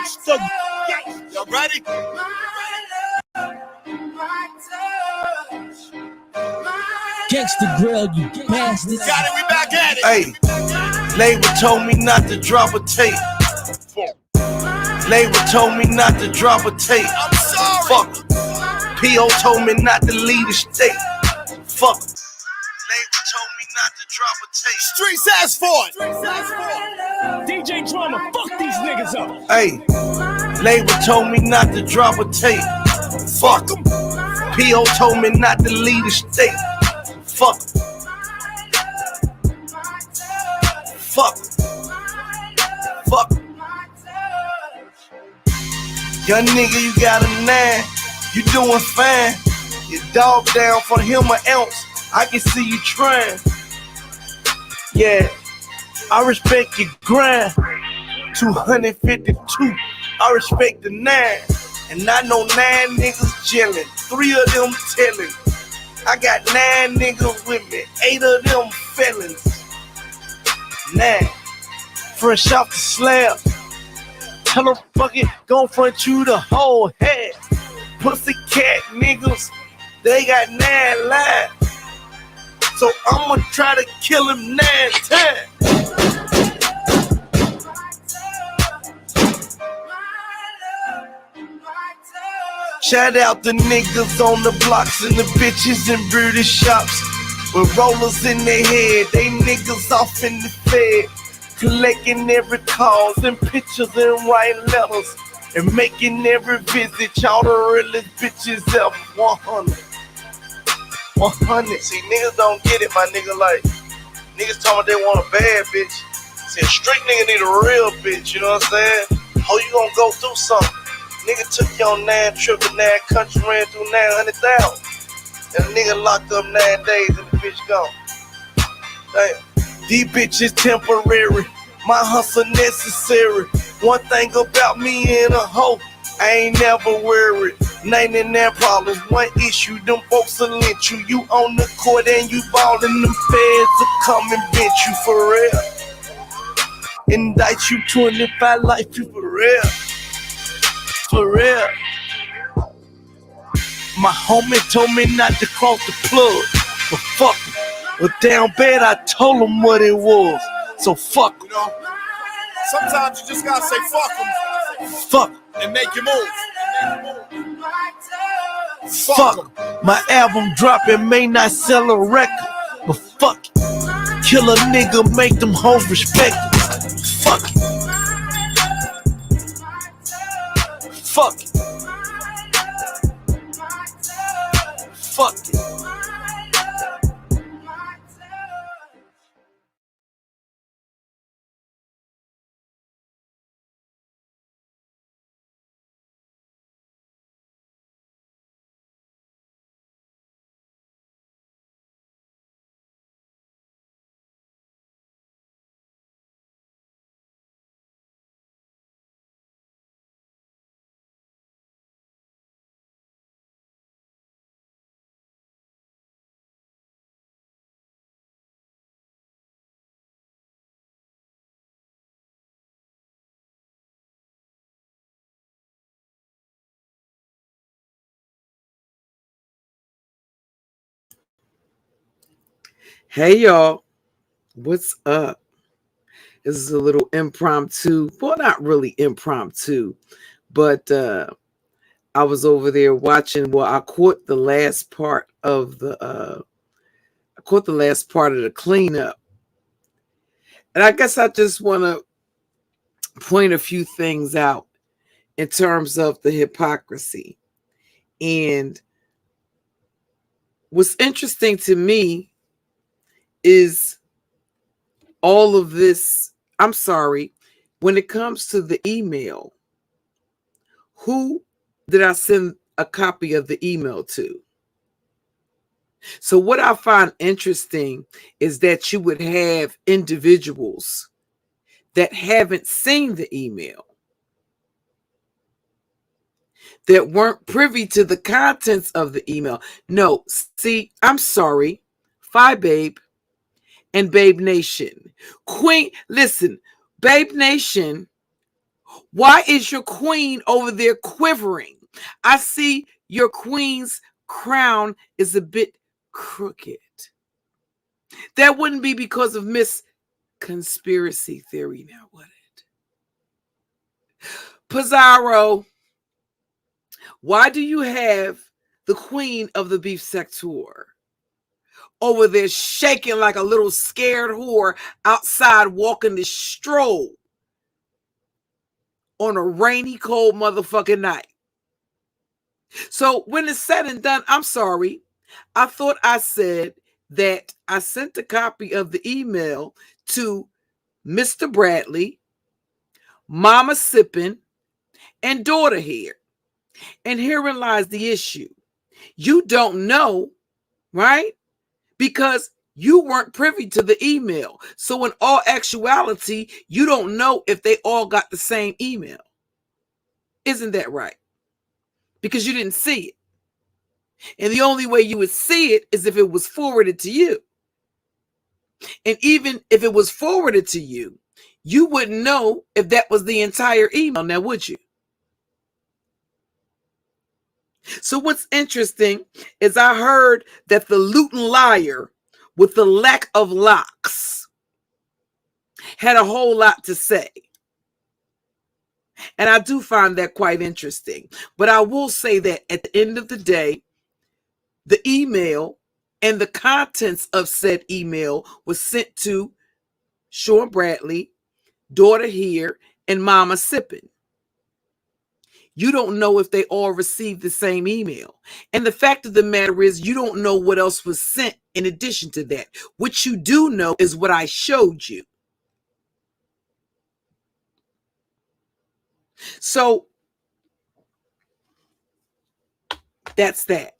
gangster. Y'all ready? Gangsta grill, you bastards. Got it, we back at it. Hey, label told me not to drop a tape. Label told me not to drop a tape. I'm sorry. Fuck. P.O. told me not to leave the state. Fuck. Label told me not to drop a tape. Streets asked for it. DJ Drama, fuck these niggas up. Hey, label told me not to drop a tape. Fuck 'em. P.O. told me not to leave the state. Fuck. Fuck. Fuck. Young nigga, you got a 9. You doing fine. You dog down for him an ounce. I can see you trying. Yeah, I respect your grind. 252. I respect the 9. And I know 9 niggas chillin'. 3 of them tellin'. I got 9 niggas with me. 8 of them felons. 9. Fresh off the slab. Tell them fuck it, gon' front you the whole head. Pussycat niggas, they got 9 lives. So I'ma try to kill him 9 times. Shout out the niggas on the blocks and the bitches in beauty shops with rollers in their head. They niggas off in the fed, collecting every calls and pictures and writing letters and making every visit. Y'all the realest bitches ever. 100. 100. See, niggas don't get it, my nigga. Like, niggas talking they want a bad bitch. See, a straight nigga need a real bitch, you know what I'm saying? How you gonna go through something? Nigga took you on 9 trips to 9 countries, ran through 900,000. And the nigga locked up 9 days and the bitch gone. Damn. These bitches temporary. My hustle necessary. One thing about me and a hoe, I ain't never worried. 99 problems, one issue, them folks will lynch you. You on the court and you ballin', them feds will come and bench you for real. Indict you 25 life, you for real. For real. My homie told me not to cross the plug, but fuck it. But down bad, I told him what it was. So fuck You know, sometimes you just gotta say fuck them fuck, and make your move. fuck. My album dropping may not sell a record, but fuck it. Kill a nigga, make them hoes respect it. Fuck it. Fuck it. Fuck it. Hey y'all, what's up? This is a little impromptu. Well, not really impromptu, but I was over there watching. Well, I caught the last part of the cleanup, and I guess I just want to point a few things out in terms of the hypocrisy. And what's interesting to me is all of this. I'm sorry, when it comes to the email, who did I send a copy of the email to? So what I find interesting is that you would have individuals that haven't seen the email, that weren't privy to the contents of the email. No, see, I'm sorry, FyeBabe and Babe Nation. Queen, listen, Babe Nation Why is your queen over there quivering? I see your queen's crown is a bit crooked. That wouldn't be because of Miss Conspiracy Theory, now would it? Pizzaro, why do you have the queen of the beef sector over there shaking like a little scared whore outside walking the stroll on a rainy, cold motherfucking night? So when it's said and done, I'm sorry. I thought I said that I sent a copy of the email to Mr. Bradley, Mama Sippin', and Daughter here. And herein lies the issue. You don't know, right? Because you weren't privy to the email. So in all actuality, you don't know if they all got the same email. Isn't that right? Because you didn't see it. And the only way you would see it is if it was forwarded to you. And even if it was forwarded to you, you wouldn't know if that was the entire email now, would you? So what's interesting is I heard that the Luton liar with the lack of locks had a whole lot to say. And I do find that quite interesting. But I will say that at the end of the day, the email and the contents of said email was sent to Sean Bradley, Daughter here, and Mama Sippin'. You don't know if they all received the same email. And the fact of the matter is, you don't know what else was sent in addition to that. What you do know is what I showed you. So that's that.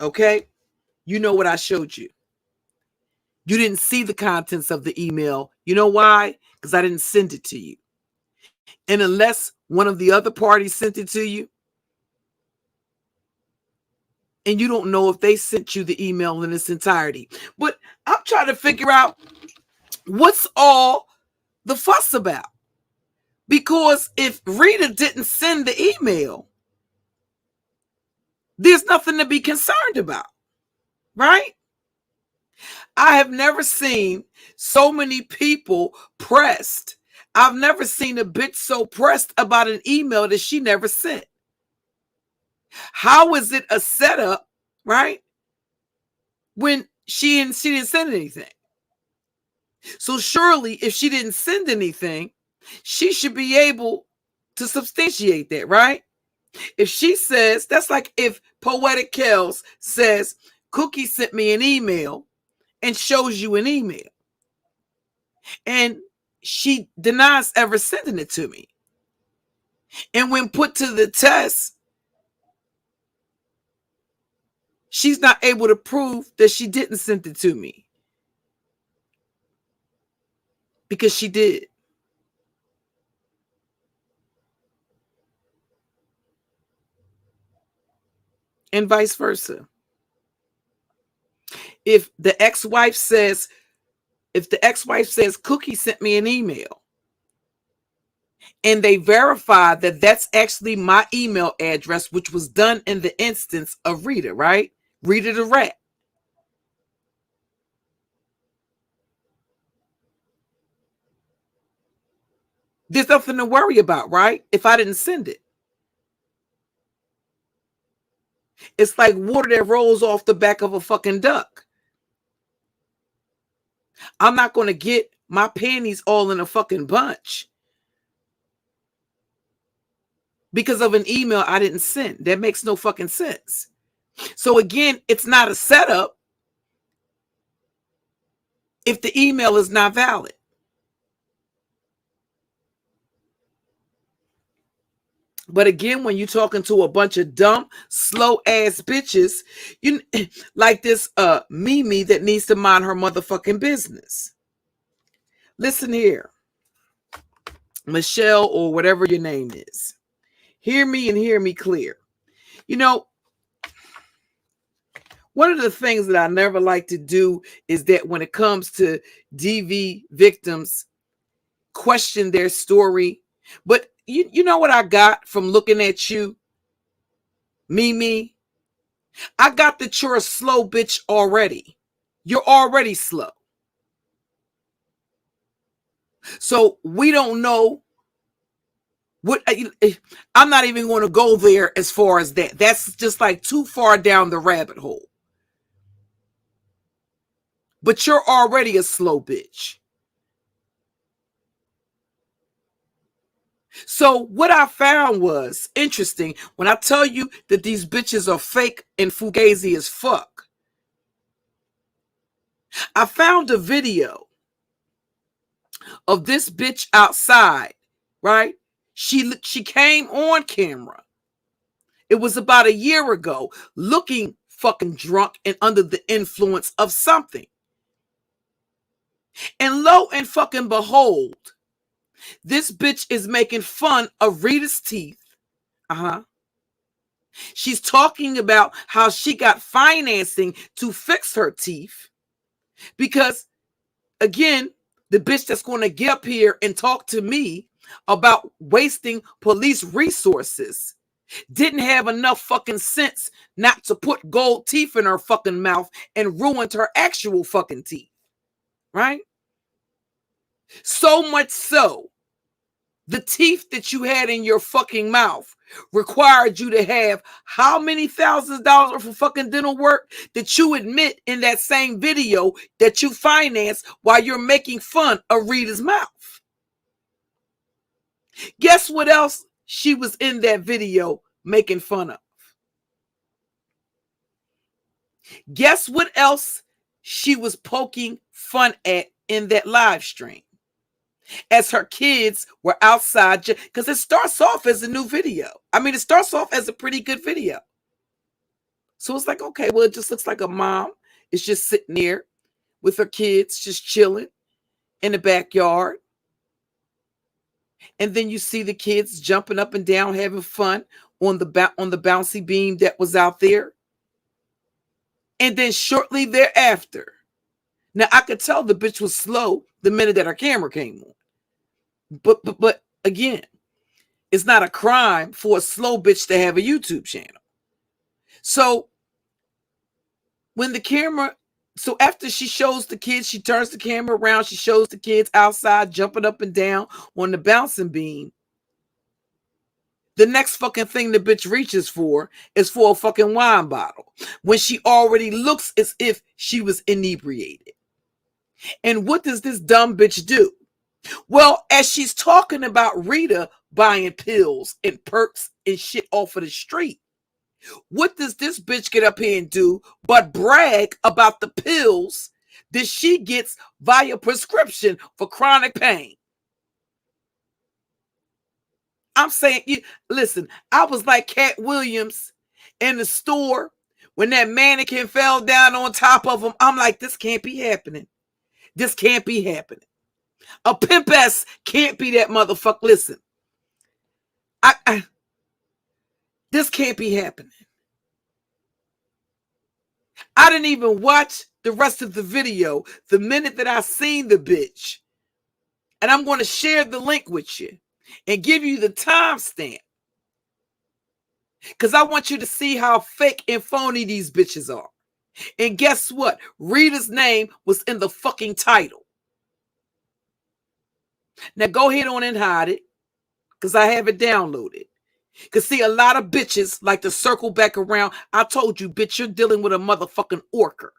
Okay? You know what I showed you. You didn't see the contents of the email. You know why? Because I didn't send it to you. And unless one of the other parties sent it to you, and you don't know if they sent you the email in its entirety. But I'm trying to figure out what's all the fuss about. Because if Rita didn't send the email, there's nothing to be concerned about, right? I have never seen so many people pressed. I've never seen a bitch so pressed about an email that she never sent. How is it a setup, right? When she didn't send anything. So surely if she didn't send anything, she should be able to substantiate that, right? If she says, that's like if Poetic Kells says, Cookie sent me an email and shows you an email. And she denies ever sending it to me. And when put to the test, she's not able to prove that she didn't send it to me. Because she did. And vice versa. If the ex-wife says, Cookie sent me an email, and they verify that that's actually my email address, which was done in the instance of Rita, right? Rita the rat. There's nothing to worry about, right? If I didn't send it. It's like water that rolls off the back of a fucking duck. I'm not going to get my panties all in a fucking bunch because of an email I didn't send. That makes no fucking sense. So again, it's not a setup if the email is not valid. But again, when you're talking to a bunch of dumb, slow ass bitches, you like this Mimi that needs to mind her motherfucking business. Listen here, Michelle, or whatever your name is. Hear me and hear me clear. You know, one of the things that I never like to do is that when it comes to DV victims, question their story. But you know what I got from looking at you, Mimi? I got that you're a slow bitch already. You're already slow. So we don't know what. I'm not even going to go there as far as that. That's just like too far down the rabbit hole. But you're already a slow bitch. So what I found was interesting. When I tell you that these bitches are fake and fugazi as fuck, I found a video of this bitch outside, right? She came on camera. It was about a year ago, looking fucking drunk and under the influence of something. And lo and fucking behold, this bitch is making fun of Rita's teeth. She's talking about how she got financing to fix her teeth because, again, the bitch that's going to get up here and talk to me about wasting police resources didn't have enough fucking sense not to put gold teeth in her fucking mouth and ruined her actual fucking teeth, right? So much so, the teeth that you had in your fucking mouth required you to have how many thousands of dollars worth of fucking dental work that you admit in that same video that you financed while you're making fun of Rita's mouth. Guess what else she was in that video making fun of? Guess what else she was poking fun at in that live stream? As her kids were outside, because it starts off as a new video. I mean, it starts off as a pretty good video. So it's like, okay, well, it just looks like a mom is just sitting there with her kids, just chilling in the backyard. And then you see the kids jumping up and down, having fun on the bouncy beam that was out there. And then shortly thereafter, now I could tell the bitch was slow the minute that her camera came on. But again, it's not a crime for a slow bitch to have a YouTube channel. So after she shows the kids, she turns the camera around, she shows the kids outside jumping up and down on the bouncing beam. The next fucking thing the bitch reaches for is for a fucking wine bottle when she already looks as if she was inebriated. And what does this dumb bitch do? Well, as she's talking about Rita buying pills and perks and shit off of the street, what does this bitch get up here and do but brag about the pills that she gets via prescription for chronic pain? I'm saying, listen, I was like Cat Williams in the store when that mannequin fell down on top of him. I'm like, this can't be happening. This can't be happening. A pimp ass can't be that motherfucker. Listen, this can't be happening. I didn't even watch the rest of the video the minute that I seen the bitch. And I'm going to share the link with you and give you the timestamp. Because I want you to see how fake and phony these bitches are. And guess what? Rita's name was in the fucking title. Now go ahead on and hide it, because I have it downloaded. Because see, a lot of bitches like to circle back around. I told you, bitch, you're dealing with a motherfucking orker.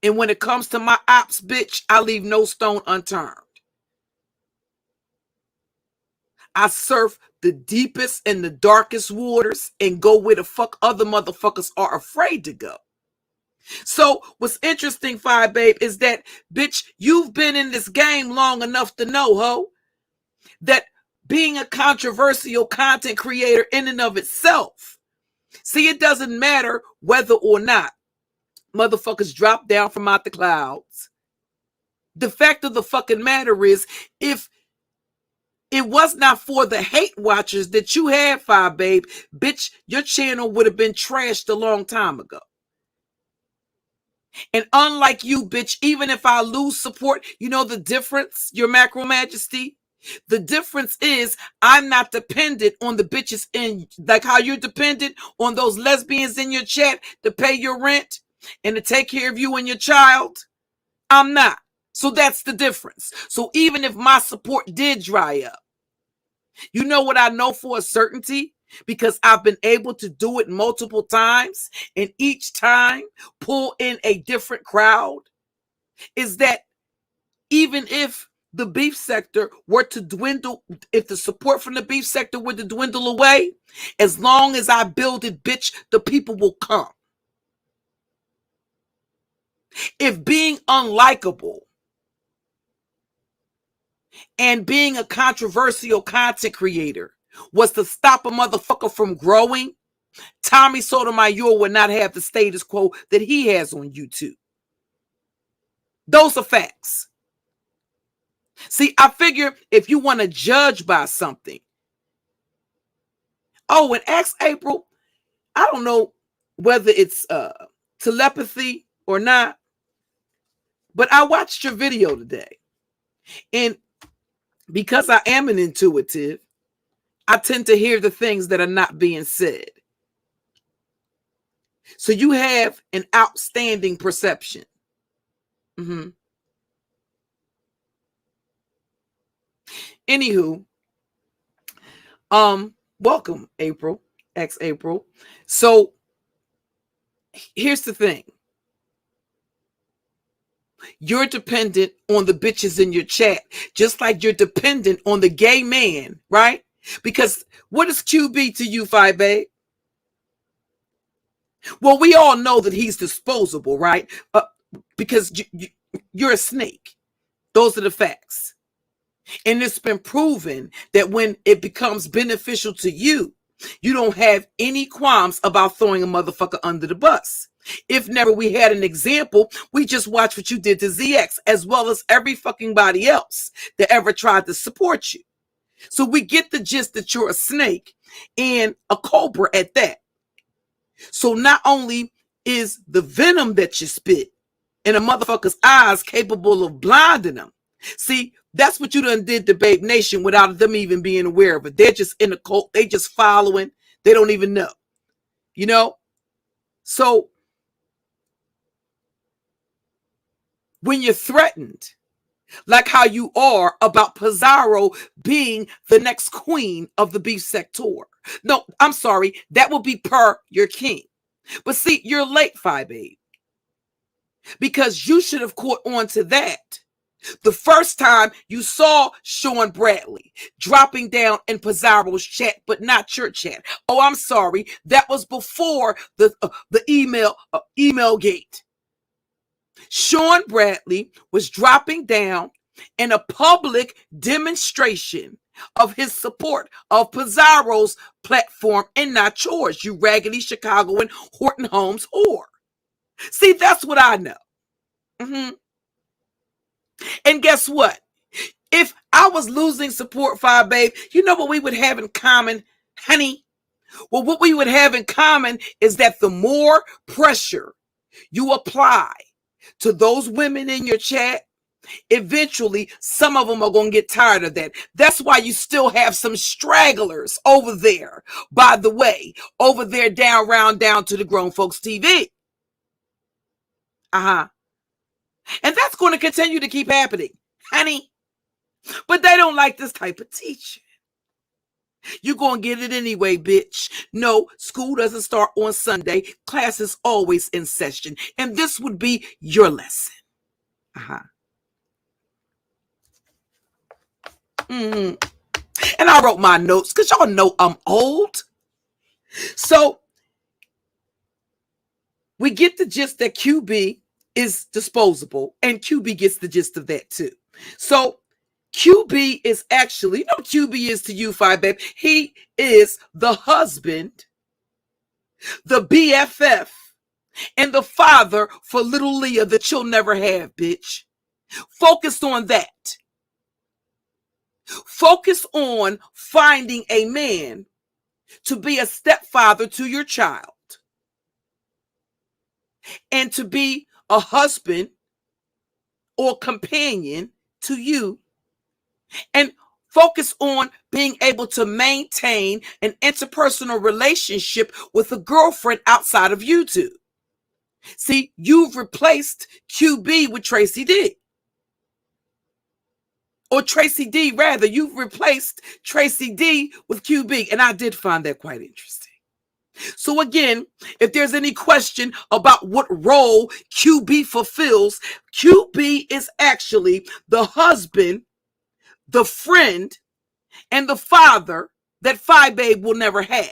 And when it comes to my ops, bitch, I leave no stone unturned. I surf the deepest and the darkest waters and go where the fuck other motherfuckers are afraid to go. So what's interesting, FyeBabe, is that, bitch, you've been in this game long enough to know, ho, that being a controversial content creator in and of itself, see, it doesn't matter whether or not motherfuckers drop down from out the clouds. The fact of the fucking matter is, if it was not for the hate watchers that you had, FyeBabe, bitch, your channel would have been trashed a long time ago. And unlike you, bitch, even if I lose support, you know the difference, your macro majesty? The difference is I'm not dependent on the bitches in, like how you're dependent on those lesbians in your chat to pay your rent and to take care of you and your child. I'm not. So that's the difference. So even if my support did dry up, you know what I know for a certainty? Because I've been able to do it multiple times and each time pull in a different crowd, is that even if the beef sector were to dwindle, if the support from the beef sector were to dwindle away, as long as I build it, bitch, the people will come. If being unlikable and being a controversial content creator was to stop a motherfucker from growing, Tommy Sotomayor would not have the status quo that he has on YouTube. Those are facts. See, I figure if you want to judge by something, oh, and ask April, I don't know whether it's telepathy or not, but I watched your video today. And because I am an intuitive, I tend to hear the things that are not being said. So you have an outstanding perception. Anywho, welcome, April, ex-April. So here's the thing. You're dependent on the bitches in your chat, just like you're dependent on the gay man, right? Because what is QB to you, FyeBabe? Well, we all know that he's disposable, right? Because you're a snake. Those are the facts. And it's been proven that when it becomes beneficial to you, you don't have any qualms about throwing a motherfucker under the bus. If never we had an example, we just watched what you did to ZX, as well as every fucking body else that ever tried to support you. So we get the gist that you're a snake and a cobra at that. So not only is the venom that you spit in a motherfucker's eyes capable of blinding them. See, that's what you done did to Babe Nation without them even being aware of it. They're just in a cult. They just following. They don't even know. You know? So when you're threatened, like how you are about Pizzaro being the next queen of the beef sector. No, I'm sorry. That will be per your king. But see, you're late, FyeBabe. Because you should have caught on to that the first time you saw Sean Bradley dropping down in Pizzaro's chat, but not your chat. Oh, I'm sorry. That was before the email gate. Sean Bradley was dropping down in a public demonstration of his support of Pizzaro's platform and not yours, you raggedy Chicagoan Horton Holmes whore. See, that's what I know. And guess what? If I was losing support, FyeBabe, you know what we would have in common, honey? Well, what we would have in common is that the more pressure you apply to those women in your chat, eventually some of them are going to get tired of that. That's why you still have some stragglers over there, by the way, over there down to the Grown Folks TV. And that's going to continue to keep happening, honey. But they don't like this type of teaching. You're going to get it anyway, bitch. No, school doesn't start on Sunday. Class is always in session. And this would be your lesson. And I wrote my notes because y'all know I'm old. So we get the gist that QB is disposable, and QB gets the gist of that too. So QB is actually, you know what QB is to you, FyeBabe? He is the husband, the BFF, and the father for little Leah that you'll never have, bitch. Focus on that. Focus on finding a man to be a stepfather to your child and to be a husband or companion to you, and Focus on being able to maintain an interpersonal relationship with a girlfriend outside of YouTube. See, you've replaced QB with Tracy D. Or Tracy D, rather. You've replaced Tracy D with QB. And I did find that quite interesting. So again, if there's any question about what role QB fulfills, QB is actually the husband, the friend, and the father that FyeBabe will never have.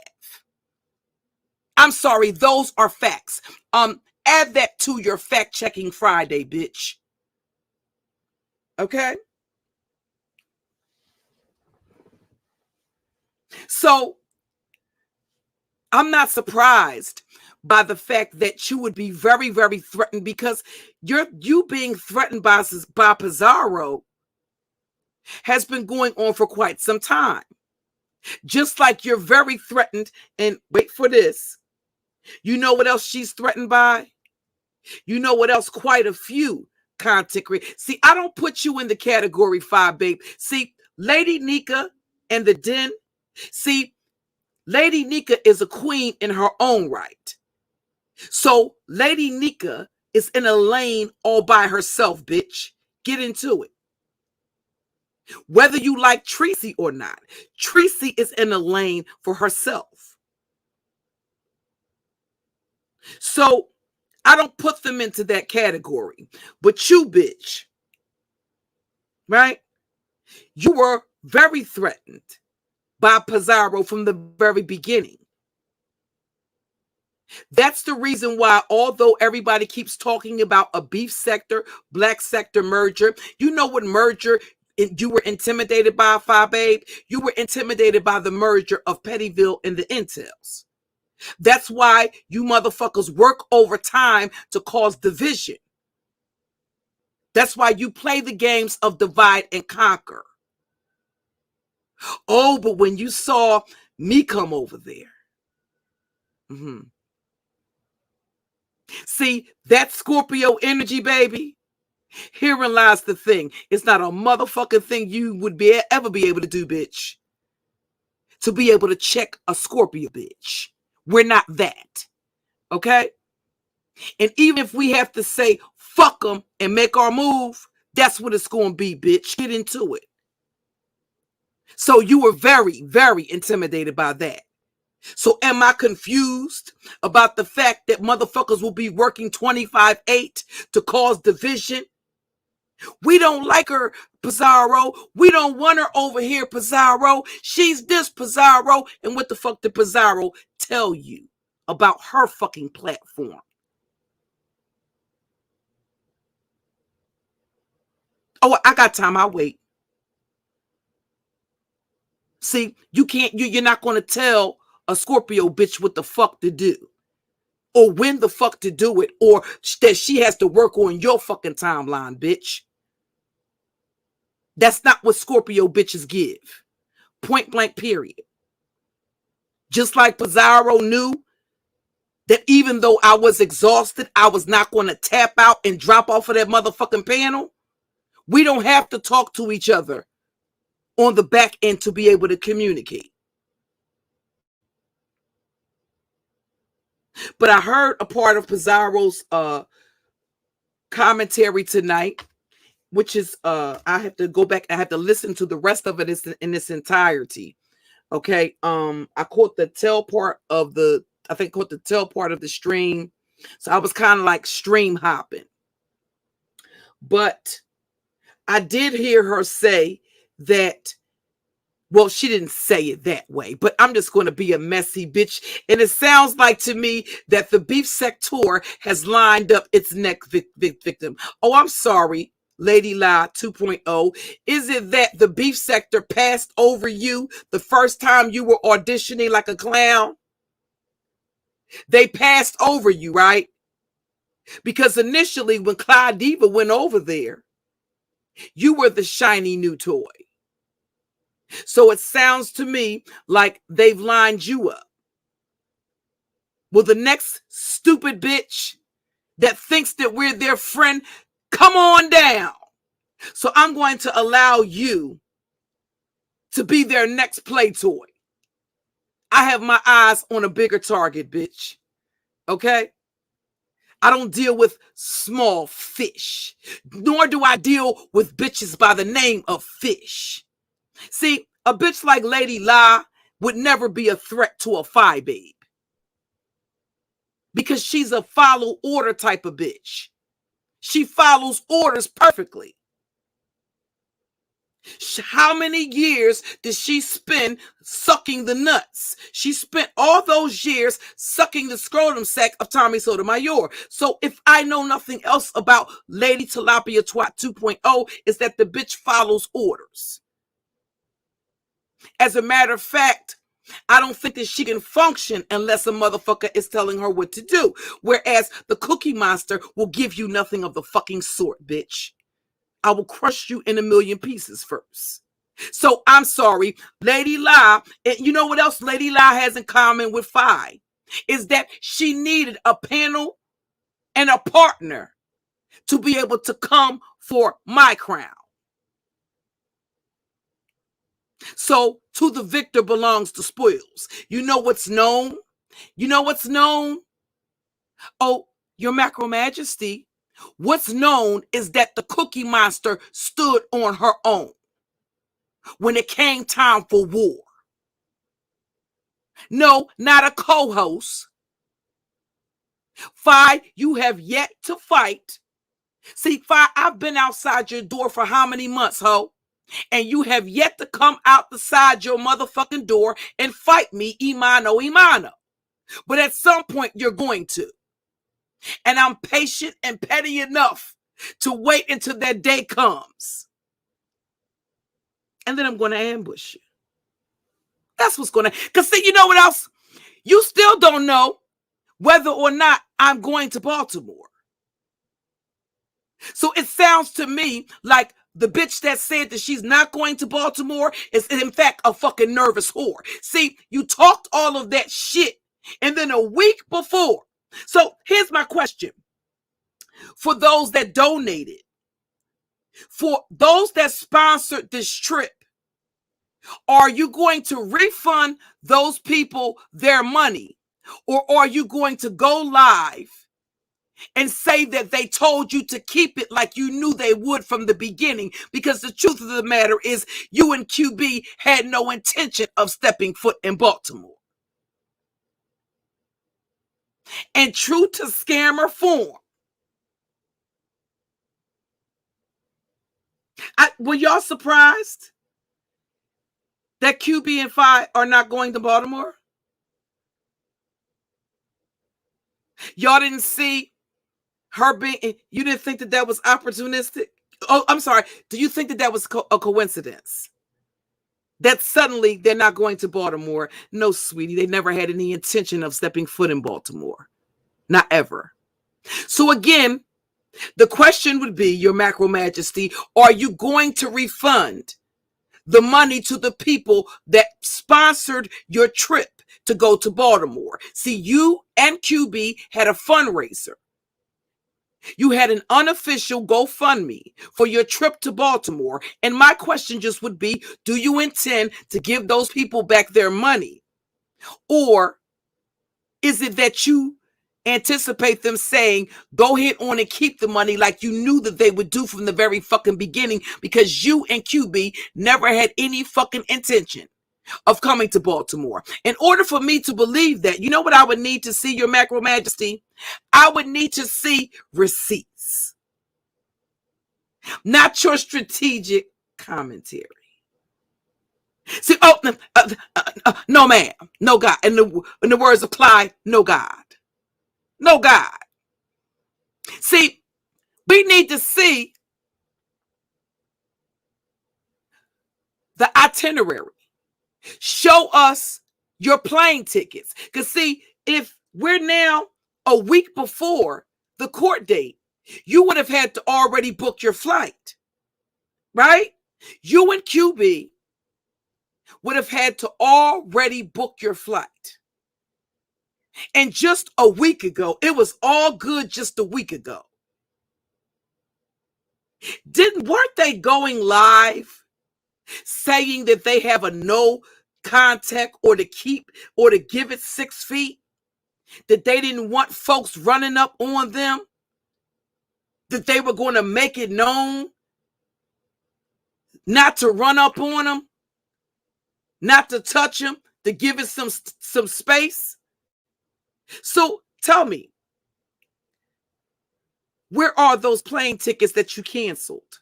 I'm sorry, those are facts. Add that to your fact-checking Friday, bitch. Okay? So, I'm not surprised by the fact that you would be very, very threatened, because you being threatened by Pizzaro has been going on for quite some time. Just like you're very threatened, and wait for this. You know what else she's threatened by? You know what else? Quite a few content creators. See, I don't put you in the category FyeBabe. See, Lady Nika and the Den. See, Lady Nika is a queen in her own right. So Lady Nika is in a lane all by herself, bitch. Get into it. Whether you like Tracy or not, Tracy is in a lane for herself. So I don't put them into that category. But you, bitch, right? You were very threatened by Pizzaro from the very beginning. That's the reason why, although everybody keeps talking about a beef sector, black sector merger, you know what merger you were intimidated by, FyeBabe? You were intimidated by the merger of Pettyville and the Intels. That's why you motherfuckers work overtime to cause division. That's why you play the games of divide and conquer. Oh, but when you saw me come over there. See, that Scorpio energy, baby. Herein lies the thing. It's not a motherfucking thing you would ever be able to do, bitch. To be able to check a Scorpio, bitch. We're not that. Okay? And even if we have to say, fuck them and make our move, that's what it's going to be, bitch. Get into it. So you were very, very intimidated by that. So am I confused about the fact that motherfuckers will be working 25/8 to cause division? We don't like her, Pizzaro. We don't want her over here, Pizzaro. She's this, Pizzaro. And what the fuck did Pizzaro tell you about her fucking platform? Oh, I got time. I'll wait. See, you're not going to tell a Scorpio bitch what the fuck to do, or when the fuck to do it, or that she has to work on your fucking timeline, bitch. That's not what Scorpio bitches give. Point blank, period. Just like Pizzaro knew that even though I was exhausted, I was not going to tap out and drop off of that motherfucking panel. We don't have to talk to each other on the back end to be able to communicate. But I heard a part of Pizzaro's commentary tonight, which is I have to go back. I have to listen to the rest of it in its entirety. Okay. I caught the tail part of the stream. So I was kind of like stream hopping. But I did hear her say that, well, she didn't say it that way, but I'm just going to be a messy bitch. And it sounds like to me that the beef sector has lined up its next victim. Oh, I'm sorry, Lady Lie 2.0. Is it that the beef sector passed over you the first time you were auditioning like a clown? They passed over you, right? Because initially when Clyde Diva went over there, you were the shiny new toy. So it sounds to me like they've lined you up. Well, the next stupid bitch that thinks that we're their friend, come on down. So I'm going to allow you to be their next play toy. I have my eyes on a bigger target, bitch. Okay? I don't deal with small fish, nor do I deal with bitches by the name of fish. See, a bitch like Lady La would never be a threat to a FyeBabe because she's a follow order type of bitch. She follows orders perfectly. How many years did she spend sucking the nuts? She spent all those years sucking the scrotum sack of Tommy Sotomayor. So if I know nothing else about Lady Tilapia Twat 2.0, is that the bitch follows orders. As a matter of fact, I don't think that she can function unless a motherfucker is telling her what to do. Whereas the Cookie Monster will give you nothing of the fucking sort, bitch. I will crush you in a million pieces first. So I'm sorry, Lady La, and you know what else Lady La has in common with Fye? Is that she needed a panel and a partner to be able to come for my crown. So to the victor belongs the spoils. You know what's known? You know what's known? Oh, your Macro Majesty. What's known is that the Cookie Monster stood on her own when it came time for war. No, not a co-host. Fye, you have yet to fight. See, Fye, I've been outside your door for how many months, ho? And you have yet to come out the side your motherfucking door and fight me, imano. But at some point, you're going to. And I'm patient and petty enough to wait until that day comes. And then I'm going to ambush you. That's what's going to... Because see, you know what else? You still don't know whether or not I'm going to Baltimore. So it sounds to me like the bitch that said that she's not going to Baltimore is in fact a fucking nervous whore. See, you talked all of that shit and then a week before. So here's my question. For those that donated, for those that sponsored this trip, are you going to refund those people their money? Or are you going to go live and say that they told you to keep it like you knew they would from the beginning? Because the truth of the matter is you and QB had no intention of stepping foot in Baltimore. And true to scammer form, were y'all surprised that QB and Fye are not going to Baltimore? Y'all didn't see her being, you didn't think that that was opportunistic? Oh, I'm sorry. Do you think that that was a coincidence? That suddenly they're not going to Baltimore? No, sweetie. They never had any intention of stepping foot in Baltimore. Not ever. So again, the question would be, Your Macro Majesty, are you going to refund the money to the people that sponsored your trip to go to Baltimore? See, you and QB had a fundraiser. You had an unofficial GoFundMe for your trip to Baltimore. And my question just would be, do you intend to give those people back their money? Or is it that you anticipate them saying, go ahead on and keep the money like you knew that they would do from the very fucking beginning, because you and QB never had any fucking intention of coming to Baltimore? In order for me to believe that, you know what I would need to see, Your Macro Majesty? I would need to see receipts, not your strategic commentary. See, no ma'am, no God. In the words of Clyde, no God. No God. See, we need to see the itinerary. Show us your plane tickets. Because see, if we're now a week before the court date, you would have had to already book your flight, right? You and QB would have had to already book your flight. And just a week ago, it was all good just a week ago. Weren't they going live saying that they have a no contact or to keep or to give it 6 feet, that they didn't want folks running up on them, that they were going to make it known not to run up on them, not to touch them, to give it some space. So tell me, where are those plane tickets that you canceled?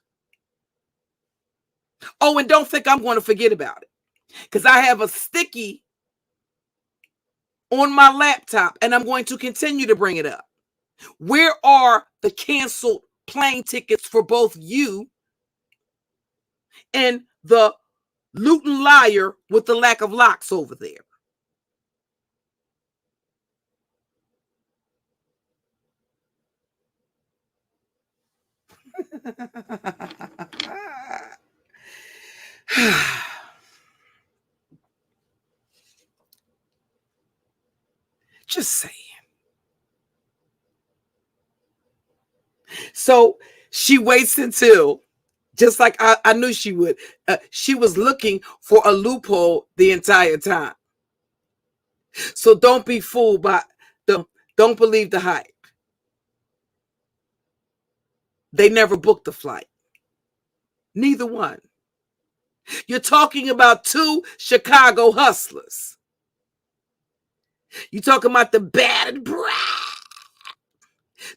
Oh, and don't think I'm going to forget about it, because I have a sticky on my laptop and I'm going to continue to bring it up. Where are the canceled plane tickets for both you and the Luton liar with the lack of locks over there? Just saying. So she waits until, just like I knew she would, she was looking for a loophole the entire time. So don't be fooled by don't believe the hype. They never booked the flight. Neither one. You're talking about 2 Chicago hustlers. You're talking about the battered bride.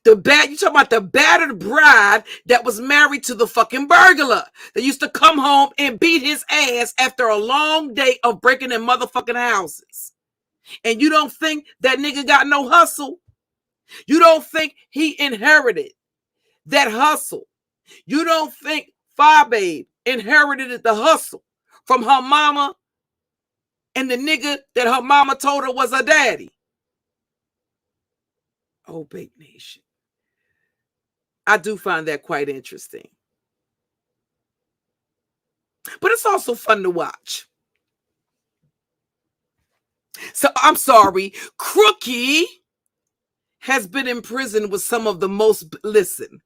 You're talking about the battered bride that was married to the fucking burglar that used to come home and beat his ass after a long day of breaking in motherfucking houses. And you don't think that nigga got no hustle? You don't think he inherited that hustle? You don't think FyeBabe inherited the hustle from her mama and the nigga that her mama told her was her daddy? Oh, Babe Nation. I do find that quite interesting. But it's also fun to watch. So I'm sorry, Crookie has been in prison with some of the most, listen,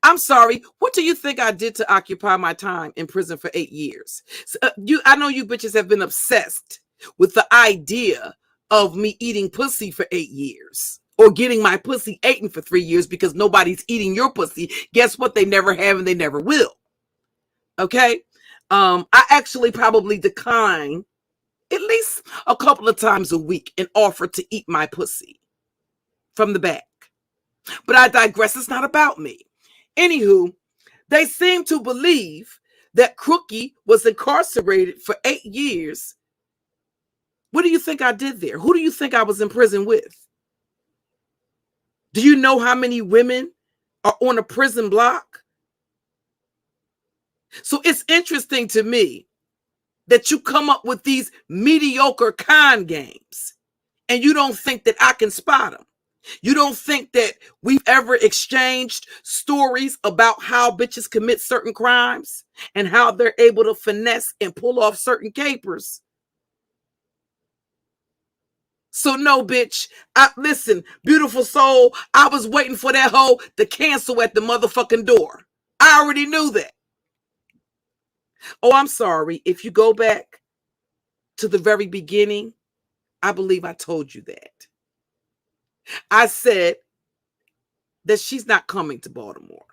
I'm sorry, what do you think I did to occupy my time in prison for 8 years? So, I know you bitches have been obsessed with the idea of me eating pussy for 8 years. Or getting my pussy eaten for 3 years because nobody's eating your pussy. Guess what? They never have and they never will. Okay? I actually probably decline at least a couple of times a week and offer to eat my pussy from the back. But I digress. It's not about me. Anywho, they seem to believe that Crookie was incarcerated for 8 years. What do you think I did there? Who do you think I was in prison with? Do you know how many women are on a prison block? So it's interesting to me that you come up with these mediocre con games and you don't think that I can spot them. You don't think that we've ever exchanged stories about how bitches commit certain crimes and how they're able to finesse and pull off certain capers. So no, bitch, listen, beautiful soul, I was waiting for that hoe to cancel at the motherfucking door. I already knew that. Oh, I'm sorry. If you go back to the very beginning, I believe I told you that. I said that she's not coming to Baltimore.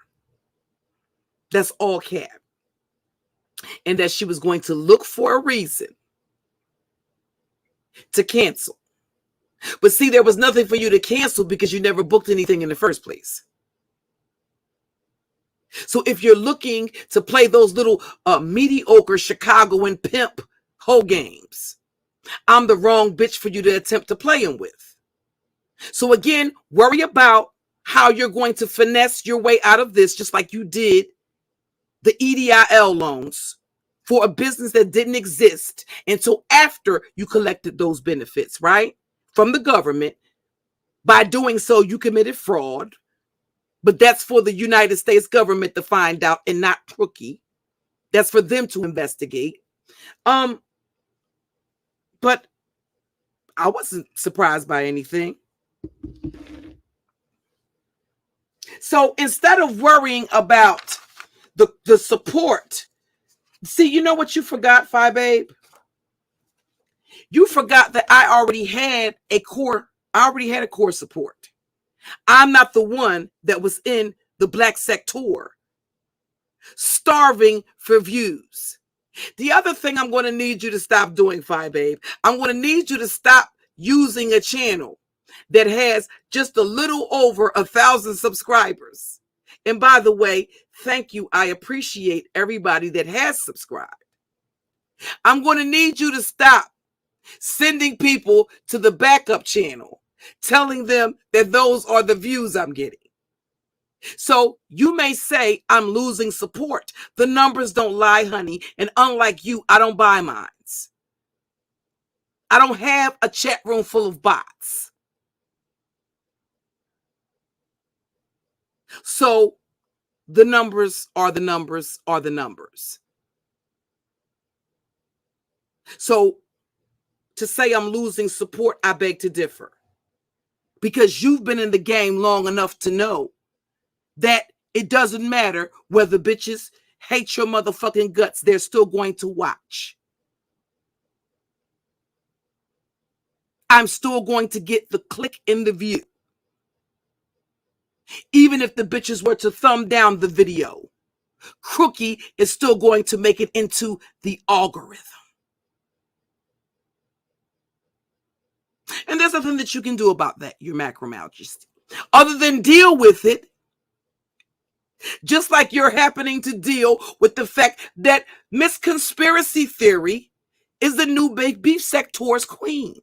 That's all cap. And that she was going to look for a reason to cancel. But see, there was nothing for you to cancel because you never booked anything in the first place. So if you're looking to play those little mediocre Chicagoan pimp hoe games, I'm the wrong bitch for you to attempt to play them with. So again, worry about how you're going to finesse your way out of this, just like you did the EDIL loans for a business that didn't exist until after you collected those benefits, right? From the government. By doing so, you committed fraud. But that's for the United States government to find out and not Crookie. That's for them to investigate. But I wasn't surprised by anything. So instead of worrying about the support See, you know what you forgot, FyeBabe? You forgot that I already had a core support. I'm not the one that was in the black sector starving for views. The other thing I'm going to need you to stop doing, FyeBabe, I'm going to need you to stop using a channel that has just a little over 1,000 subscribers. And by the way, thank you. I appreciate everybody that has subscribed. I'm going to need you to stop sending people to the backup channel, telling them that those are the views I'm getting. So you may say I'm losing support. The numbers don't lie, honey. And unlike you, I don't buy mines. I don't have a chat room full of bots. So the numbers are the numbers are the numbers. So to say I'm losing support, I beg to differ. Because you've been in the game long enough to know that it doesn't matter whether bitches hate your motherfucking guts, they're still going to watch. I'm still going to get the click in the view. Even if the bitches were to thumb down the video, Crookie is still going to make it into the algorithm. And there's nothing that you can do about that, your macromalgist, other than deal with it. Just like you're happening to deal with the fact that Miss Conspiracy Theory is the new big beef sector's queen.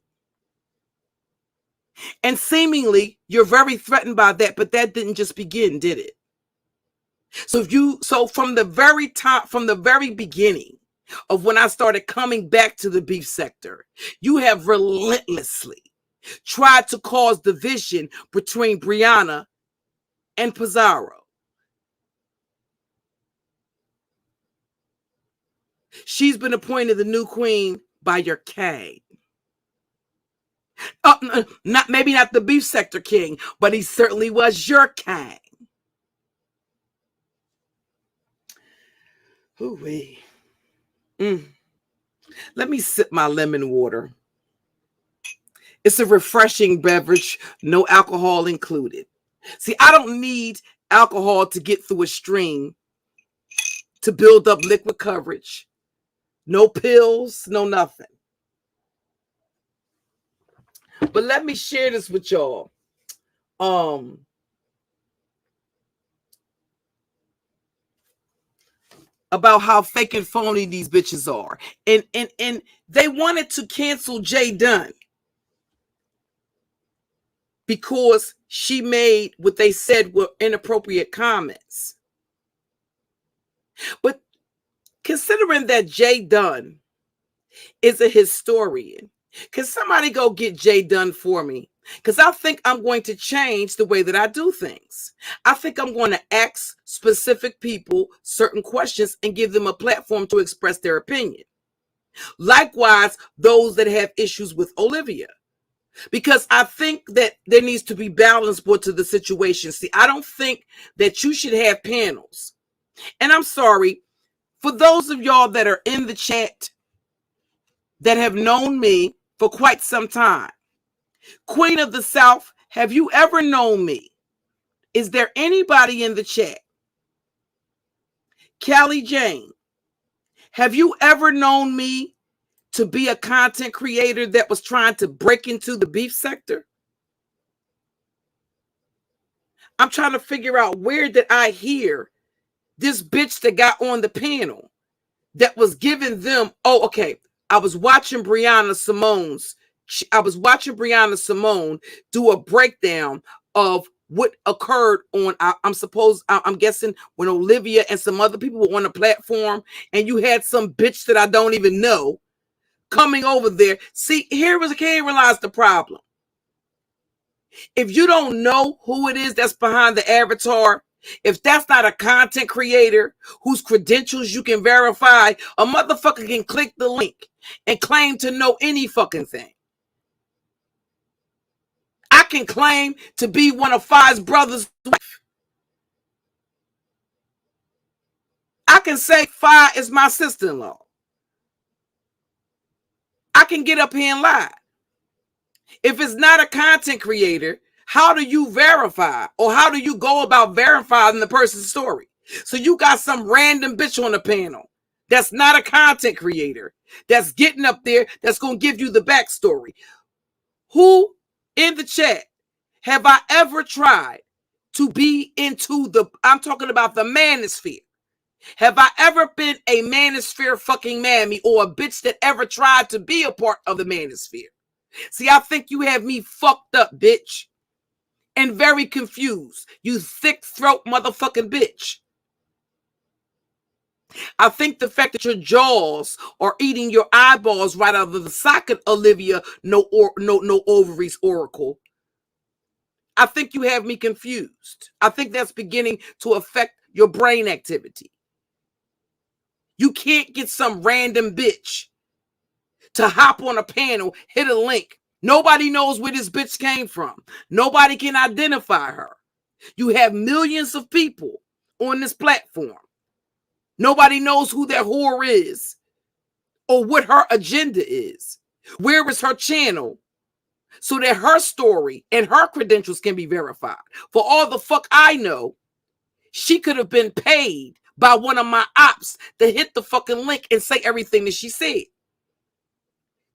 And seemingly you're very threatened by that, but that didn't just begin, did it? So from the very beginning of when I started coming back to the beef sector, you have relentlessly tried to cause division between Brianna and Pizzaro. She's been appointed the new queen by your king. Maybe not the beef sector king, but he certainly was your king. Ooh-wee. Let me sip my lemon water. It's a refreshing beverage, no alcohol included. See, I don't need alcohol to get through a stream to build up liquid coverage. No pills, no nothing. But let me share this with y'all. About how fake and phony these bitches are. And they wanted to cancel Jay Dunn because she made what they said were inappropriate comments. But considering that Jay Dunn is a historian, can somebody go get Jay Dunn for me? Because I think I'm going to change the way that I do things. I think I'm going to ask specific people certain questions and give them a platform to express their opinion. Likewise, those that have issues with Olivia. Because I think that there needs to be balance brought to the situation. See, I don't think that you should have panels. And I'm sorry, for those of y'all that are in the chat that have known me for quite some time, Queen of the South, have you ever known me? Is there anybody in the chat? Callie Jane, have you ever known me to be a content creator that was trying to break into the beef sector? I'm trying to figure out, where did I hear this bitch that got on the panel that was giving them, oh, okay, I was watching Brianna Simone do a breakdown of what occurred on, I'm guessing when Olivia and some other people were on the platform, and you had some bitch that I don't even know coming over there. See, here was, I can't realize the problem. If you don't know who it is that's behind the avatar, if that's not a content creator whose credentials you can verify, a motherfucker can click the link and claim to know any fucking thing. I can claim to be one of Fye's brother's wife. I I can say Fye is my sister-in-law. I can get up here and lie. If it's not a content creator, how do you verify, or how do you go about verifying the person's story? So you got some random bitch on the panel that's not a content creator, that's getting up there, that's going to give you the backstory. Who in the chat have I ever tried to be into I'm talking about the manosphere? Have I ever been a manosphere fucking mammy, or a bitch that ever tried to be a part of the manosphere? See, I think you have me fucked up, bitch, and very confused, you thick throat motherfucking bitch. I think the fact that your jaws are eating your eyeballs right out of the socket, Olivia, no ovaries oracle. I think you have me confused. I think that's beginning to affect your brain activity. You can't get some random bitch to hop on a panel, hit a link. Nobody knows where this bitch came from. Nobody can identify her. You have millions of people on this platform. Nobody knows who that whore is or what her agenda is. Where is her channel so that her story and her credentials can be verified? For all the fuck I know, she could have been paid by one of my ops to hit the fucking link and say everything that she said.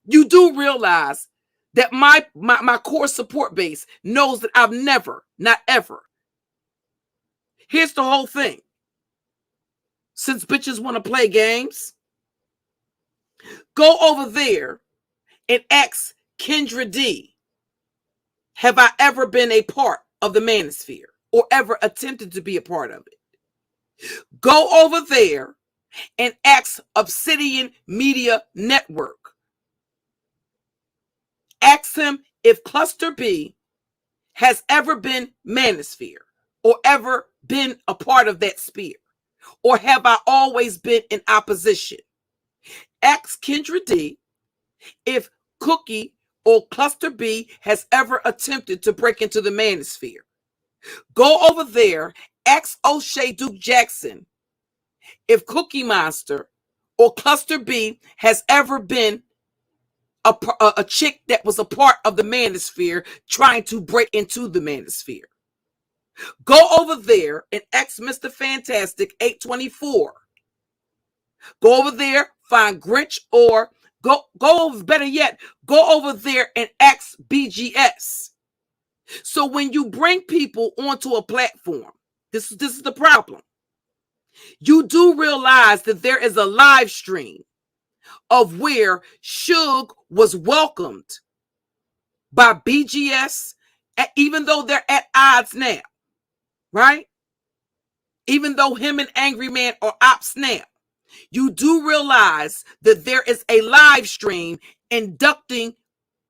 You do realize that my core support base knows that I've never, not ever. Here's the whole thing. Since bitches want to play games, go over there and ask Kendra D, have I ever been a part of the manosphere or ever attempted to be a part of it? Go over there and ask Obsidian Media Network. Ask him if Cluster B has ever been manosphere or ever been a part of that sphere. Or have I always been in opposition? Ask Kendra D if Cookie or Cluster B has ever attempted to break into the manosphere. Go over there, ask O'Shea Duke Jackson if Cookie Monster or Cluster B has ever been a chick that was a part of the manosphere trying to break into the manosphere. Go over there and ask Mr. Fantastic 824. Go over there, find Grinch, or go over, better yet, go over there and ask BGS. So when you bring people onto a platform, this is the problem. You do realize that there is a live stream of where Suge was welcomed by BGS, even though they're at odds now. Right? Even though him and Angry Man are ops now, you do realize that there is a live stream inducting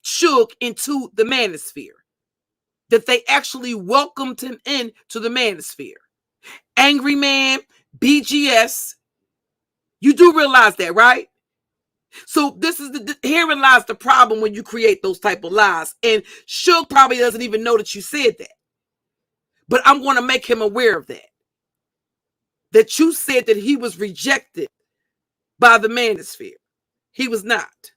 Suge into the manosphere. That they actually welcomed him into the manosphere. Angry Man, BGS, you do realize that, right? So this is herein lies the problem when you create those type of lies. And Suge probably doesn't even know that you said that. But I'm going to make him aware of that. That you said that he was rejected by the manosphere. He was not.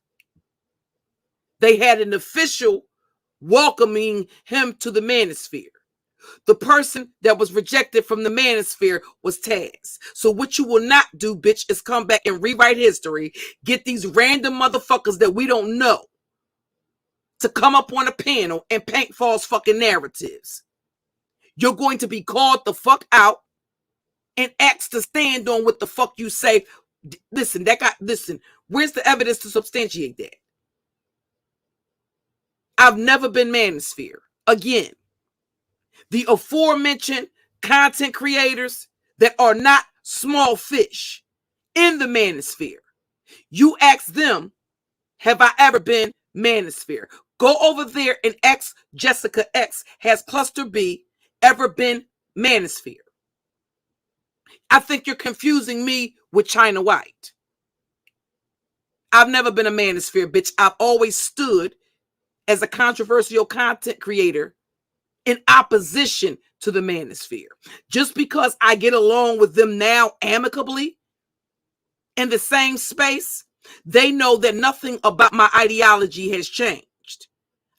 They had an official welcoming him to the manosphere. The person that was rejected from the manosphere was Taz. So what you will not do, bitch, is come back and rewrite history, get these random motherfuckers that we don't know to come up on a panel and paint false fucking narratives. You're going to be called the fuck out and asked to stand on what the fuck you say. Listen, where's the evidence to substantiate that? I've never been manosphere. Again, the aforementioned content creators that are not small fish in the manosphere, you ask them, have I ever been manosphere? Go over there and ask Jessica X, has Cluster B ever been manosphere? I think you're confusing me with China White. I've never been a manosphere, bitch. I've always stood as a controversial content creator in opposition to the manosphere. Just because I get along with them now amicably in the same space, they know that nothing about my ideology has changed.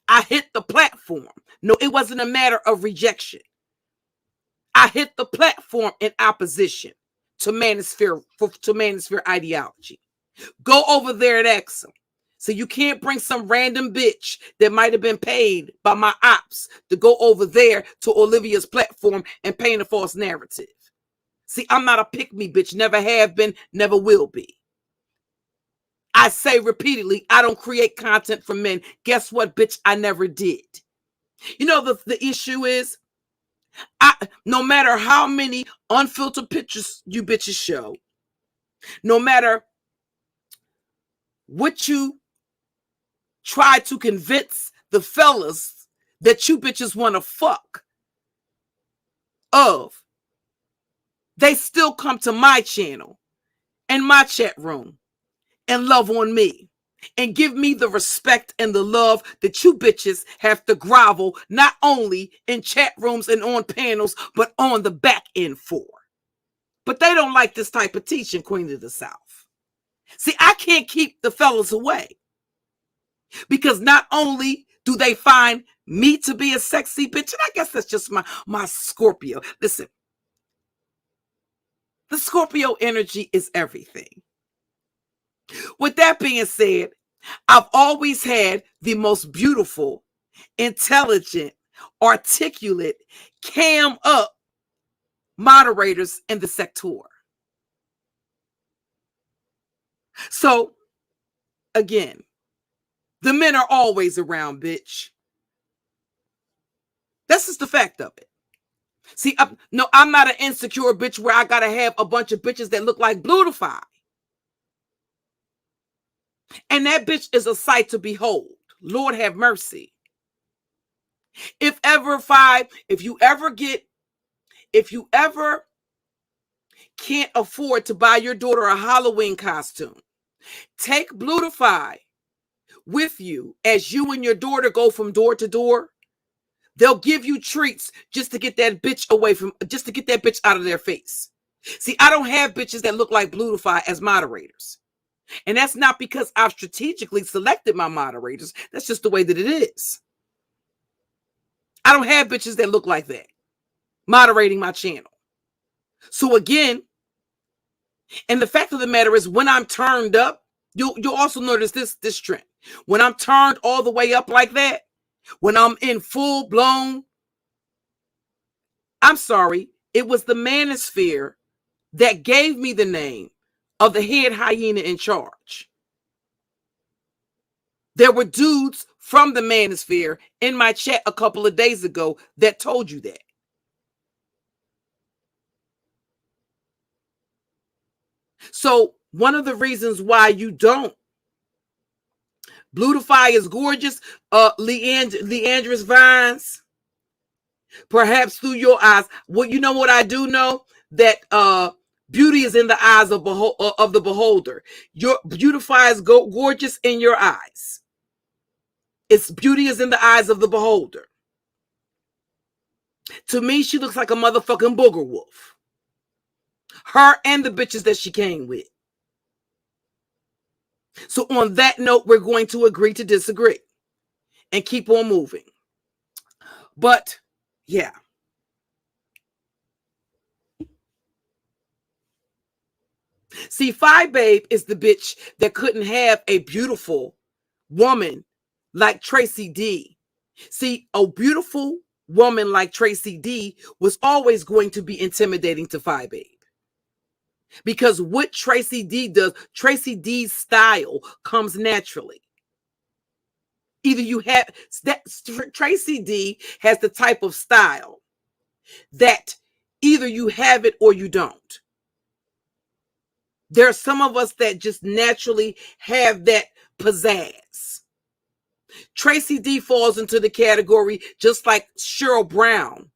I hit the platform. No, it wasn't a matter of rejection. I hit the platform in opposition to manosphere ideology. Go over there and ask them. So you can't bring some random bitch that might have been paid by my ops to go over there to Olivia's platform and paint a false narrative. See, I'm not a pick-me bitch. Never have been, never will be. I say repeatedly, I don't create content for men. Guess what, bitch? I never did. You know, the issue is, no matter how many unfiltered pictures you bitches show, no matter what you try to convince the fellas that you bitches want to fuck of, they still come to my channel and my chat room and love on me and give me the respect and the love that you bitches have to grovel, not only in chat rooms and on panels, but on the back end for. But they don't like this type of teaching, Queen of the South. See, I can't keep the fellas away, because not only do they find me to be a sexy bitch, and I guess that's just my Scorpio. Listen, the Scorpio energy is everything. With that being said, I've always had the most beautiful, intelligent, articulate, cam up moderators in the sector. So, again, the men are always around, bitch. That's just the fact of it. See, I'm not an insecure bitch where I gotta have a bunch of bitches that look like Blutify. And that bitch is a sight to behold. Lord have mercy. If you ever can't afford to buy your daughter a Halloween costume, take Blutify with you as you and your daughter go from door to door. They'll give you treats just to get that bitch out of their face. See, I don't have bitches that look like Blutify as moderators. And that's not because I've strategically selected my moderators. That's just the way that it is. I don't have bitches that look like that moderating my channel. So again, and the fact of the matter is, when I'm turned up, you'll also notice this trend. When I'm turned all the way up like that, when I'm in full blown, I'm sorry, it was the manosphere that gave me the name of the head hyena in charge. There were dudes from the manosphere in my chat a couple of days ago that told you that. So one of the reasons why you don't, Blutify is gorgeous, Leandris Vines, perhaps through your eyes. Well, you know what I do know? That beauty is in the eyes of the beholder. Your Blutify is gorgeous in your eyes. Its beauty is in the eyes of the beholder. To me, she looks like a motherfucking booger wolf. Her and the bitches that she came with. So on that note, we're going to agree to disagree and keep on moving. But yeah. See, FyeBabe is the bitch that couldn't have a beautiful woman like Tracy D. See, a beautiful woman like Tracy D was always going to be intimidating to FyeBabe. Because what Tracy D does, Tracy D's style comes naturally. Either you have that, Tracy D has the type of style that either you have it or you don't. There are some of us that just naturally have that pizzazz. Tracy D falls into the category just like Cheryl Brown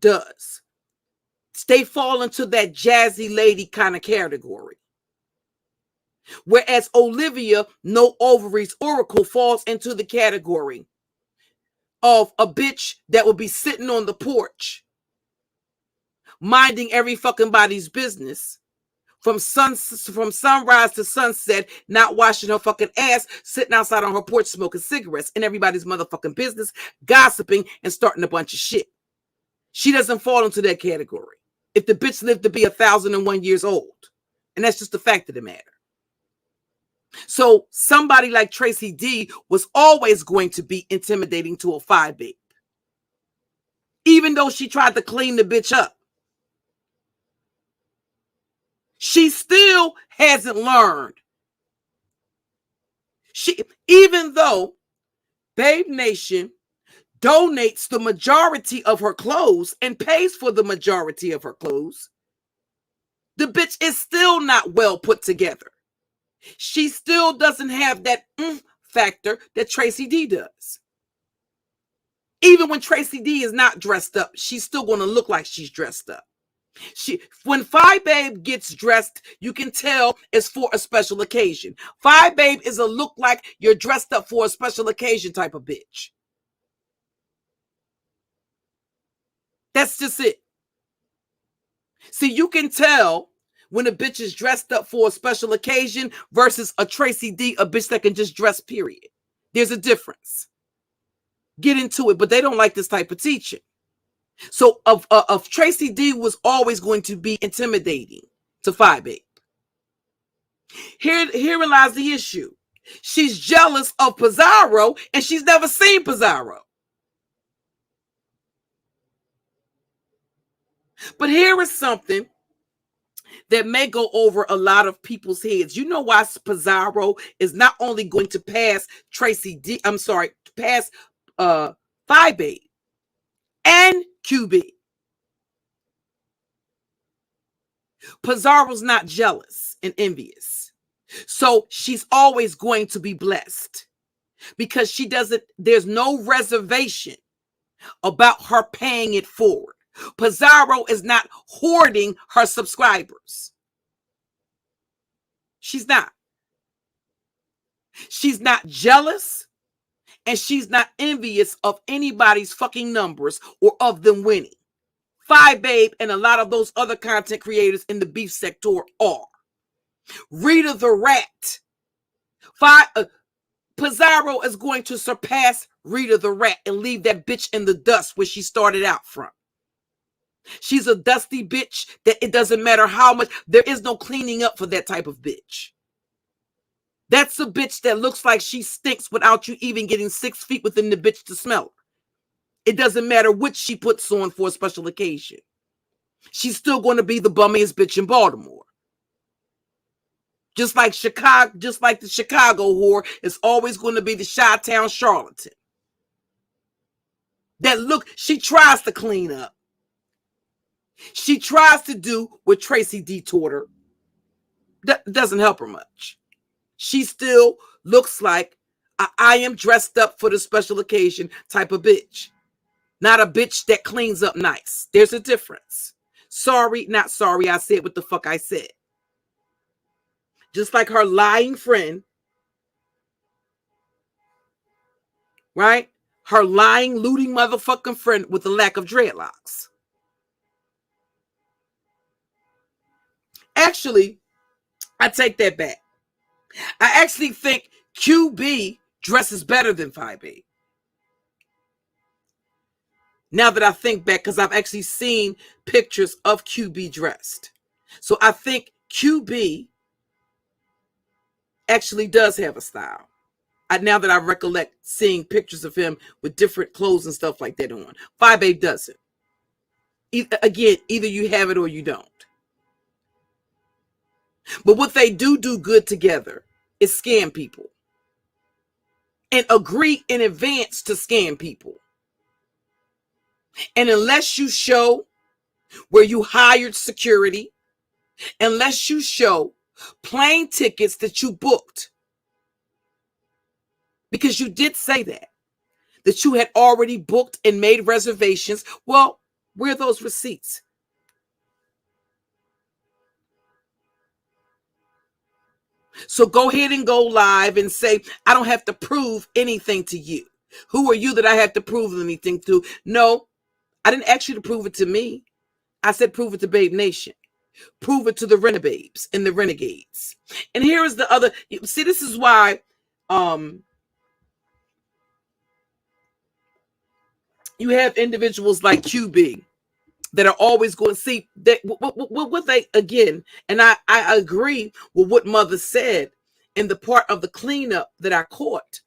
does. They fall into that jazzy lady kind of category. Whereas Olivia, No Ovaries Oracle, falls into the category of a bitch that will be sitting on the porch, minding every fucking body's business, from sunrise to sunset, not washing her fucking ass, sitting outside on her porch smoking cigarettes in everybody's motherfucking business, gossiping and starting a bunch of shit. She doesn't fall into that category. If the bitch lived to be 1,001 years old, and that's just the fact of the matter. So somebody like Tracy D was always going to be intimidating to a FyeBabe, even though she tried to clean the bitch up. She still hasn't learned. Even though Babe Nation donates the majority of her clothes and pays for the majority of her clothes, the bitch is still not well put together. She still doesn't have that factor that Tracy D does. Even when Tracy D is not dressed up, she's still going to look like she's dressed up. When FyeBabe gets dressed, you can tell it's for a special occasion. FyeBabe is a look like you're dressed up for a special occasion type of bitch. That's just it. See, you can tell when a bitch is dressed up for a special occasion versus a Tracy D, a bitch that can just dress, period. There's a difference. Get into it, but they don't like this type of teaching. So of Tracy D was always going to be intimidating to FyeBabe. Herein lies the issue. She's jealous of Pizzaro and she's never seen Pizzaro. But here is something that may go over a lot of people's heads. You know why Pizzaro is not only going to pass pass FyeBabe and QB. Pizzaro's not jealous and envious. So she's always going to be blessed because there's no reservation about her paying it forward. Pizzaro is not hoarding her subscribers. She's not. She's not jealous and she's not envious of anybody's fucking numbers or of them winning. FyeBabe and a lot of those other content creators in the beef sector are. Rita the Rat. Pizzaro is going to surpass Rita the Rat and leave that bitch in the dust where she started out from. She's a dusty bitch that it doesn't matter how much. There is no cleaning up for that type of bitch. That's a bitch that looks like she stinks without you even getting 6 feet within the bitch to smell her. It doesn't matter what she puts on for a special occasion. She's still going to be the bummiest bitch in Baltimore. Just like the Chicago whore is always going to be the Chi-Town charlatan. She tries to clean up. She tries to do what Tracy D taught her. That doesn't help her much. She still looks like I am dressed up for the special occasion type of bitch. Not a bitch that cleans up nice. There's a difference. Sorry, not sorry. I said what the fuck I said. Just like her lying friend. Right? Her lying, looting motherfucking friend with the lack of dreadlocks. Actually, I take that back. I actually think QB dresses better than FyeBabe. Now that I think back, because I've actually seen pictures of QB dressed. So I think QB actually does have a style. Now that I recollect seeing pictures of him with different clothes and stuff like that on. FyeBabe doesn't. Again, either you have it or you don't. But what they do good together is scam people. And agree in advance to scam people. And unless you show where you hired security, unless you show plane tickets that you booked, because you did say that you had already booked and made reservations, well, where are those receipts? So go ahead and go live and say, I don't have to prove anything to you. Who are you that I have to prove anything to? No, I didn't ask you to prove it to me. I said prove it to Babe Nation. Prove it to the Renegades and the Renegades. And here is the other. See, this is why you have individuals like QB that are always going to see that what they, again, and I agree with what Mother said in the part of the cleanup that I caught.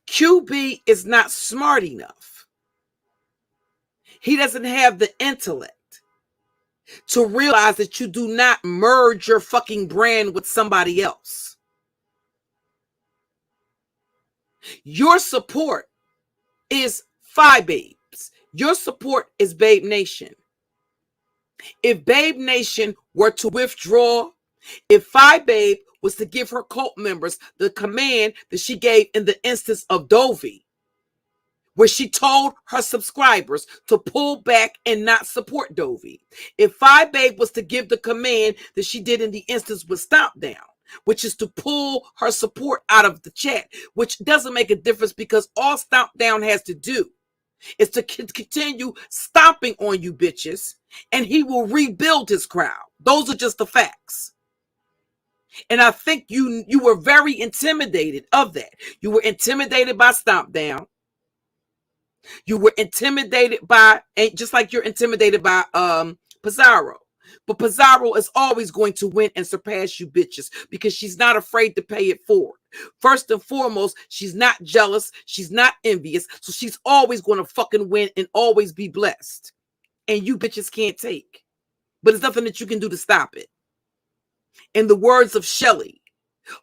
QB is not smart enough. He doesn't have the intellect to realize that you do not merge your fucking brand with somebody else. Your support is FyeBabes. Your support is Babe Nation. If Babe Nation were to withdraw, if FyeBabe was to give her cult members the command that she gave in the instance of Dovey, where she told her subscribers to pull back and not support Dovey. If FyeBabe was to give the command that she did in the instance with Stomp Down, which is to pull her support out of the chat, which doesn't make a difference because all Stomp Down has to do is to continue stomping on you bitches, and he will rebuild his crowd. Those are just the facts. And I think you were very intimidated of that. You were intimidated by Stomp Down. You were intimidated by, just like you're intimidated by Pizzaro. But Pizzaro is always going to win and surpass you bitches because she's not afraid to pay it forward. First and foremost, she's not jealous. She's not envious. So she's always going to fucking win and always be blessed. And you bitches can't take. But there's nothing that you can do to stop it. In the words of Shelly,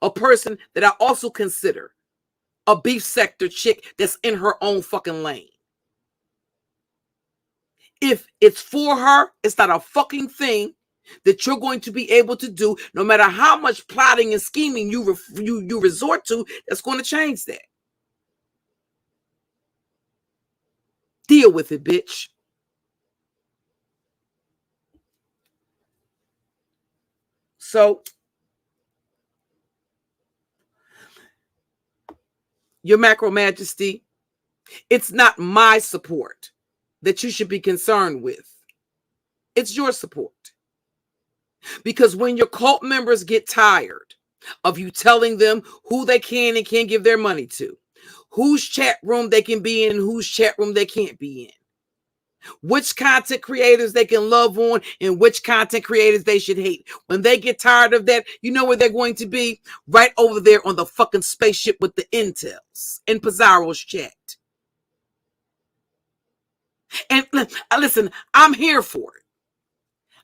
a person that I also consider a beef sector chick that's in her own fucking lane. If it's for her, it's not a fucking thing that you're going to be able to do, no matter how much plotting and scheming you resort to, that's going to change that. Deal with it, bitch. So, Your Macro Majesty, it's not my support that you should be concerned with. It's your support. Because when your cult members get tired of you telling them who they can and can't give their money to, whose chat room they can be in and whose chat room they can't be in, which content creators they can love on and which content creators they should hate. When they get tired of that, you know where they're going to be? Right over there on the fucking spaceship with the intels in Pizzaro's chat. And listen, I'm here for it.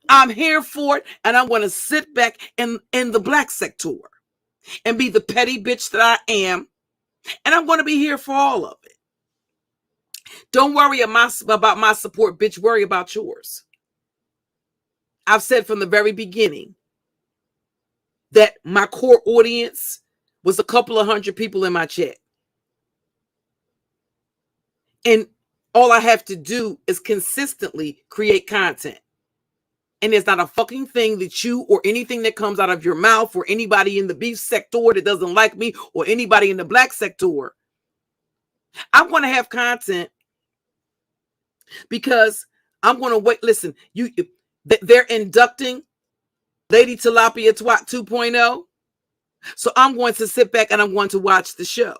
I'm here for it, and I'm going to sit back in the black sector and be the petty bitch that I am, and I'm going to be here for all of it. Don't worry about my support, bitch. Worry about yours. I've said from the very beginning that my core audience was a couple of hundred people in my chat. And all I have to do is consistently create content. And there's not a fucking thing that you or anything that comes out of your mouth or anybody in the beef sector that doesn't like me or anybody in the black sector. I'm going to have content because I'm going to wait. Listen, they're inducting Lady Tilapia Twat 2.0. So I'm going to sit back and I'm going to watch the show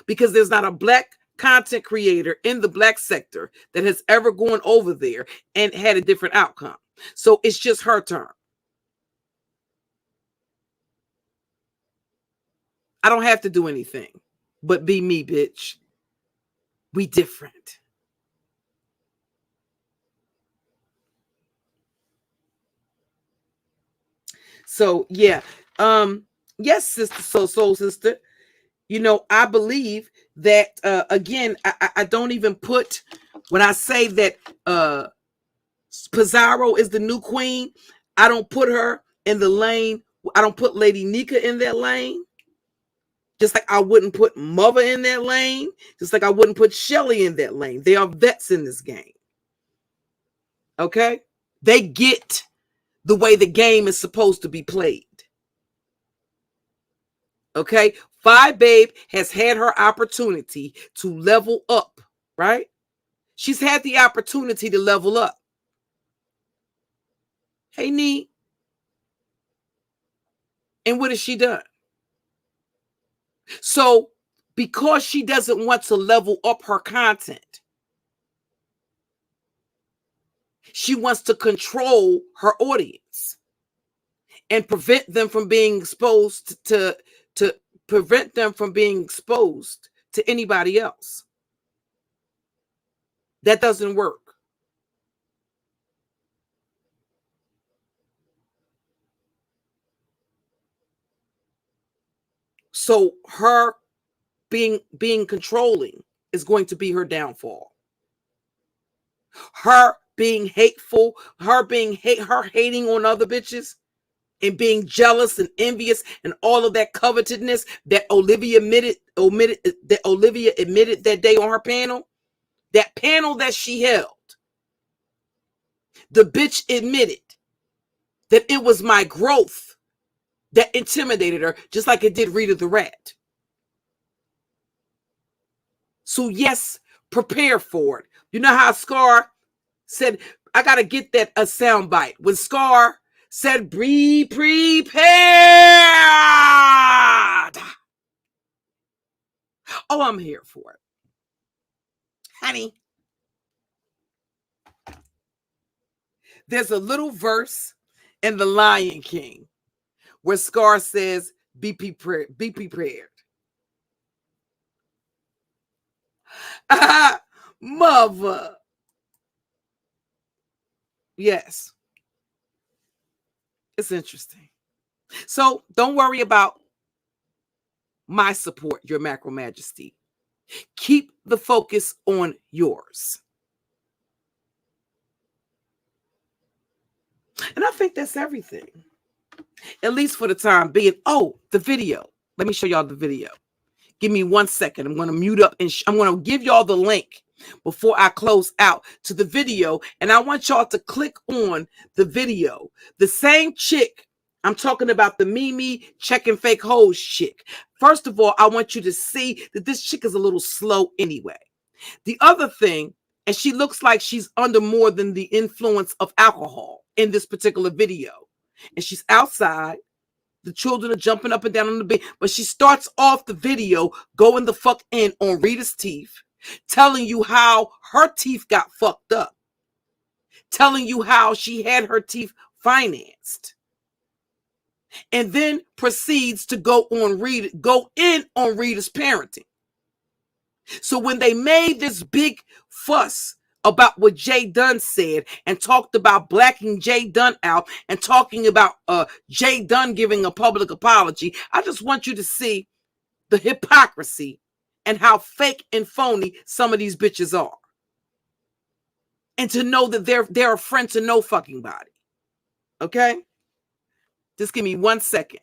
because there's not a black content creator in the black sector that has ever gone over there and had a different outcome. So it's just her turn. I don't have to do anything but be me, bitch. We different. So yeah, yes, sister, soul sister. You know, I believe that, again, I don't even put, when I say that Pizzaro is the new queen, I don't put her in the lane. I don't put Lady Nika in that lane. Just like I wouldn't put Mother in that lane. Just like I wouldn't put Shelly in that lane. They are vets in this game. Okay? They get the way the game is supposed to be played. Okay? FyeBabe has had her opportunity to level up, right? She's had the opportunity to level up. Hey, Nee. And what has she done? So, because she doesn't want to level up her content, she wants to control her audience and prevent them from being exposed to prevent them from being exposed to anybody else. That doesn't work. So her being controlling is going to be her downfall. Her being hateful, her hating on other bitches and being jealous and envious and all of that covetedness that Olivia admitted that day on her panel, that panel that she held. The bitch admitted that it was my growth that intimidated her, just like it did Rita the Rat. So yes, prepare for it. You know how Scar said, I gotta get that a sound bite. When Scar said, be prepared. Oh, I'm here for it. Honey, there's a little verse in The Lion King where Scar says, be prepared. Be prepared. Mother. Yes. It's interesting. So don't worry about my support, Your Macro Majesty. Keep the focus on yours. And I think that's everything, at least for the time being. Oh, the video. Let me show y'all the video. Give me 1 second. I'm going to mute up and I'm going to give y'all the link before I close out to the video. And I want y'all to click on the video. The same chick, I'm talking about the Mimi checking fake hoes chick. First of all, I want you to see that this chick is a little slow anyway. The other thing, and she looks like she's under more than the influence of alcohol in this particular video. And she's outside. The children are jumping up and down on the bed. But she starts off the video going the fuck in on Rita's teeth, telling you how her teeth got fucked up, telling you how she had her teeth financed, and then proceeds to go in on Rita's parenting. So when they made this big fuss about what Jay Dunn said and talked about blacking Jay Dunn out and talking about Jay Dunn giving a public apology, I just want you to see the hypocrisy and how fake and phony some of these bitches are. And to know that they're a friend to no fucking body. Okay? Just give me 1 second.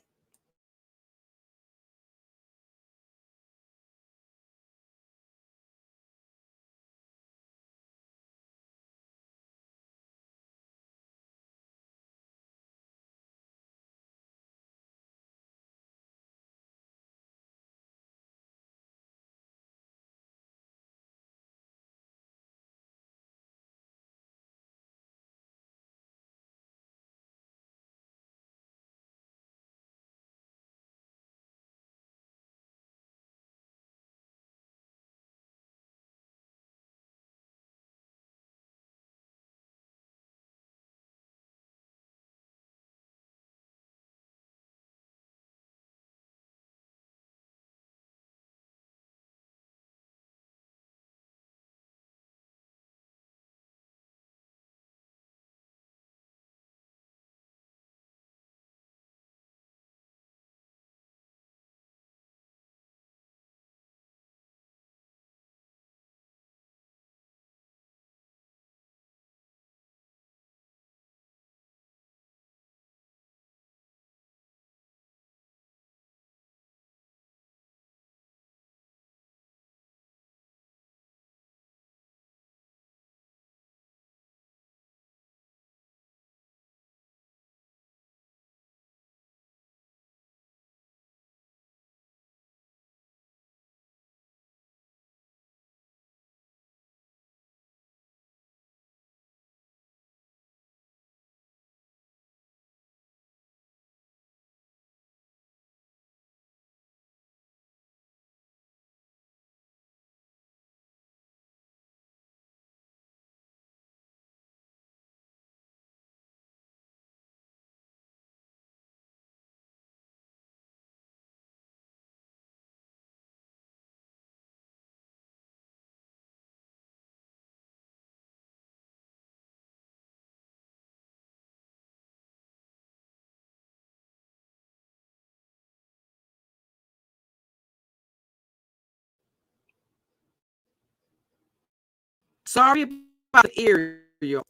Sorry about the area.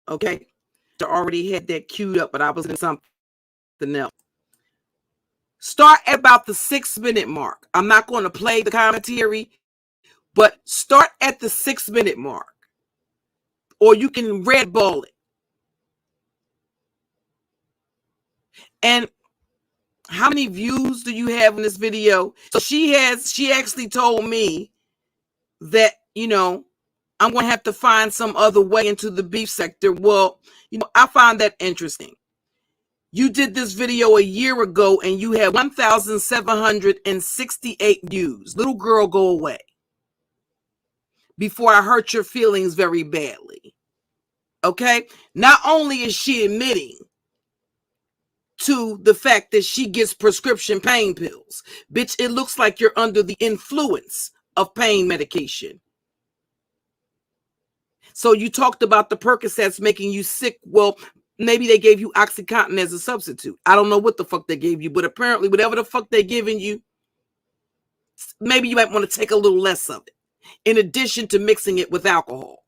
Okay. I already had that queued up, but I was in something else. Start at about the 6-minute mark. I'm not going to play the commentary, but start at the 6-minute mark. Or you can red ball it. And how many views do you have in this video? So she actually told me that, you know, I'm going to have to find some other way into the beef sector. Well, you know, I find that interesting. You did this video a year ago and you had 1,768 views. Little girl, go away. Before I hurt your feelings very badly. Okay? Not only is she admitting to the fact that she gets prescription pain pills. Bitch, it looks like you're under the influence of pain medication. So you talked about the Percocets making you sick. Well, maybe they gave you OxyContin as a substitute. I don't know what the fuck they gave you, but apparently whatever the fuck they're giving you, maybe you might want to take a little less of it, in addition to mixing it with alcohol.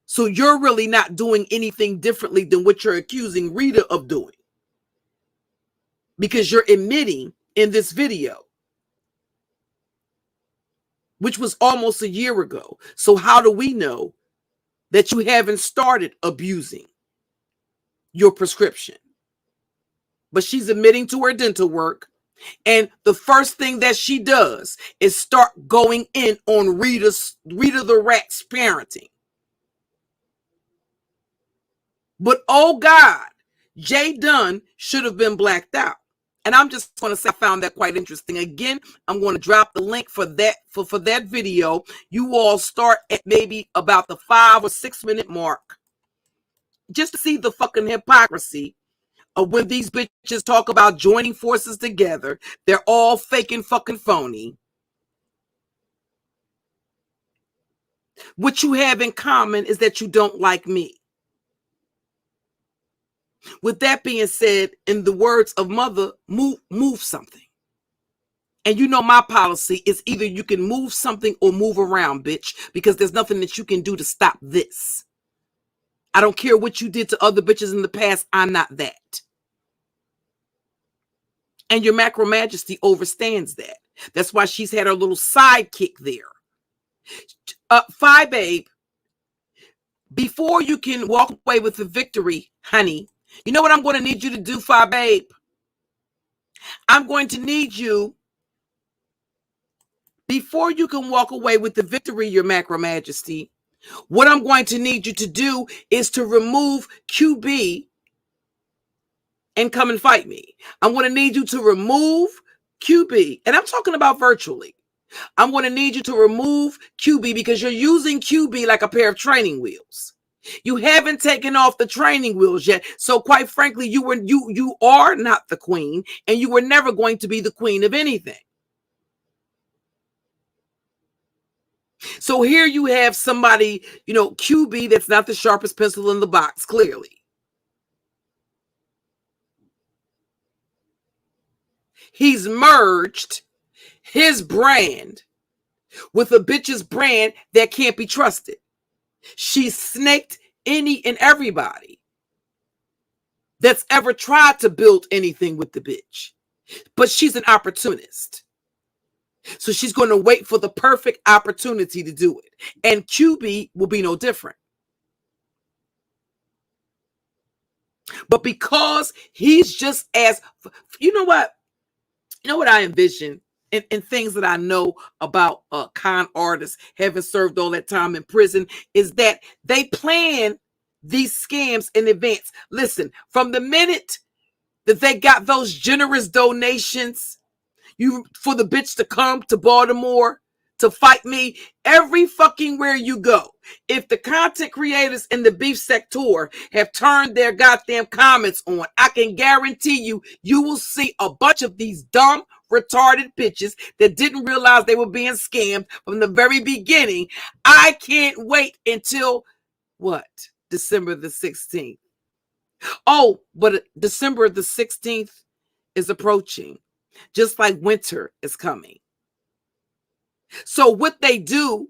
So you're really not doing anything differently than what you're accusing Rita of doing. Because you're admitting in this video, which was almost a year ago. So how do we know that you haven't started abusing your prescription? But she's admitting to her dental work. And the first thing that she does is start going in on Rita the Rat's parenting. But oh God, Jay Dunn should have been blacked out. And I'm just going to say I found that quite interesting. Again, I'm going to drop the link for that for that video. You all start at maybe about the 5 or 6 minute mark. Just to see the fucking hypocrisy of when these bitches talk about joining forces together. They're all fake and fucking phony. What you have in common is that you don't like me. With that being said, in the words of Mother, move something. And you know my policy is either you can move something or move around, bitch, because there's nothing that you can do to stop this. I don't care what you did to other bitches in the past. I'm not that. And your macro majesty overstands that. That's why she's had her little sidekick there. FyeBabe, before you can walk away with the victory, honey, you know what I'm going to need you to do, FyeBabe? I'm going to need you, before you can walk away with the victory, your macro majesty, what I'm going to need you to do is to remove QB and come and fight me. I'm going to need you to remove QB, and I'm talking about virtually. I'm going to need you to remove QB because you're using QB like a pair of training wheels. You haven't taken off the training wheels yet. So quite frankly, you are not the queen, and you were never going to be the queen of anything. So here you have somebody, you know, QB that's not the sharpest pencil in the box, clearly. He's merged his brand with a bitch's brand that can't be trusted. She snaked any and everybody that's ever tried to build anything with the bitch. But she's an opportunist. So she's going to wait for the perfect opportunity to do it. And QB will be no different. But because he's just as, you know what? You know what I envision? And things that I know about con artists, having served all that time in prison, is that they plan these scams in advance. Listen, from the minute that they got those generous donations for the bitch to come to Baltimore to fight me, every fucking where you go, if the content creators in the beef sector have turned their goddamn comments on, I can guarantee you, you will see a bunch of these dumb, retarded bitches that didn't realize they were being scammed from the very beginning. I can't wait until, what, December the 16th. Oh, but December the 16th is approaching, just like winter is coming. So what they do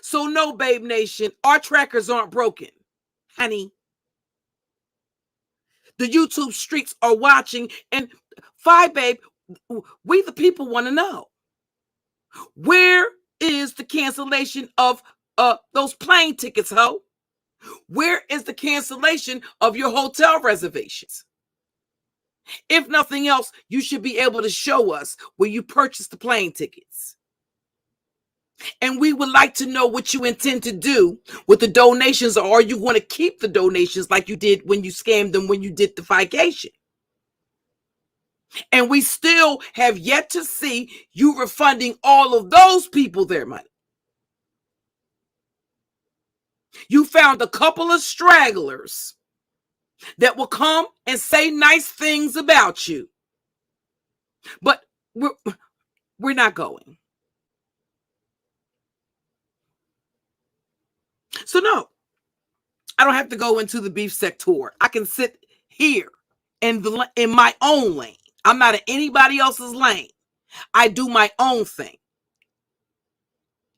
So no, Babe Nation, our trackers aren't broken, honey. The YouTube streets are watching, and FyeBabe, we the people want to know, where is the cancellation of those plane tickets, ho? Where is the cancellation of your hotel reservations? If nothing else, you should be able to show us where you purchased the plane tickets. And we would like to know what you intend to do with the donations, or are you going to keep the donations like you did when you scammed them when you did the vacation? And we still have yet to see you refunding all of those people their money. You found a couple of stragglers that will come and say nice things about you, but we're not going. So no, I don't have to go into the beef sector. I can sit here in my own lane. I'm not in anybody else's lane. I do my own thing.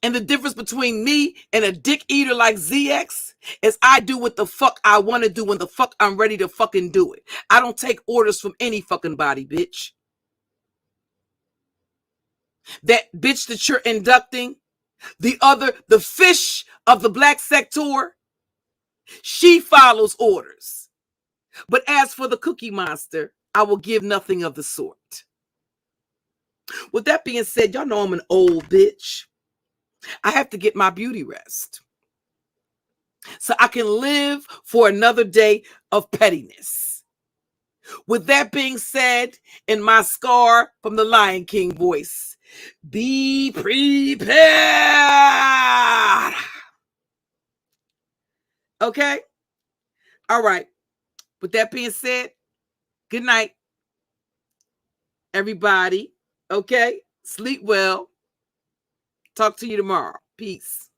And the difference between me and a dick eater like ZX is I do what the fuck I want to do when the fuck I'm ready to fucking do it. I don't take orders from any fucking body, bitch. That bitch that you're inducting, the fish of the black sector, she follows orders. But as for the Cookie Monster, I will give nothing of the sort. With that being said, y'all know I'm an old bitch. I have to get my beauty rest so I can live for another day of pettiness. With that being said, in my Scar from the Lion King voice, be prepared. Okay? All right. With that being said, good night, everybody. Okay? Sleep well. Talk to you tomorrow. Peace.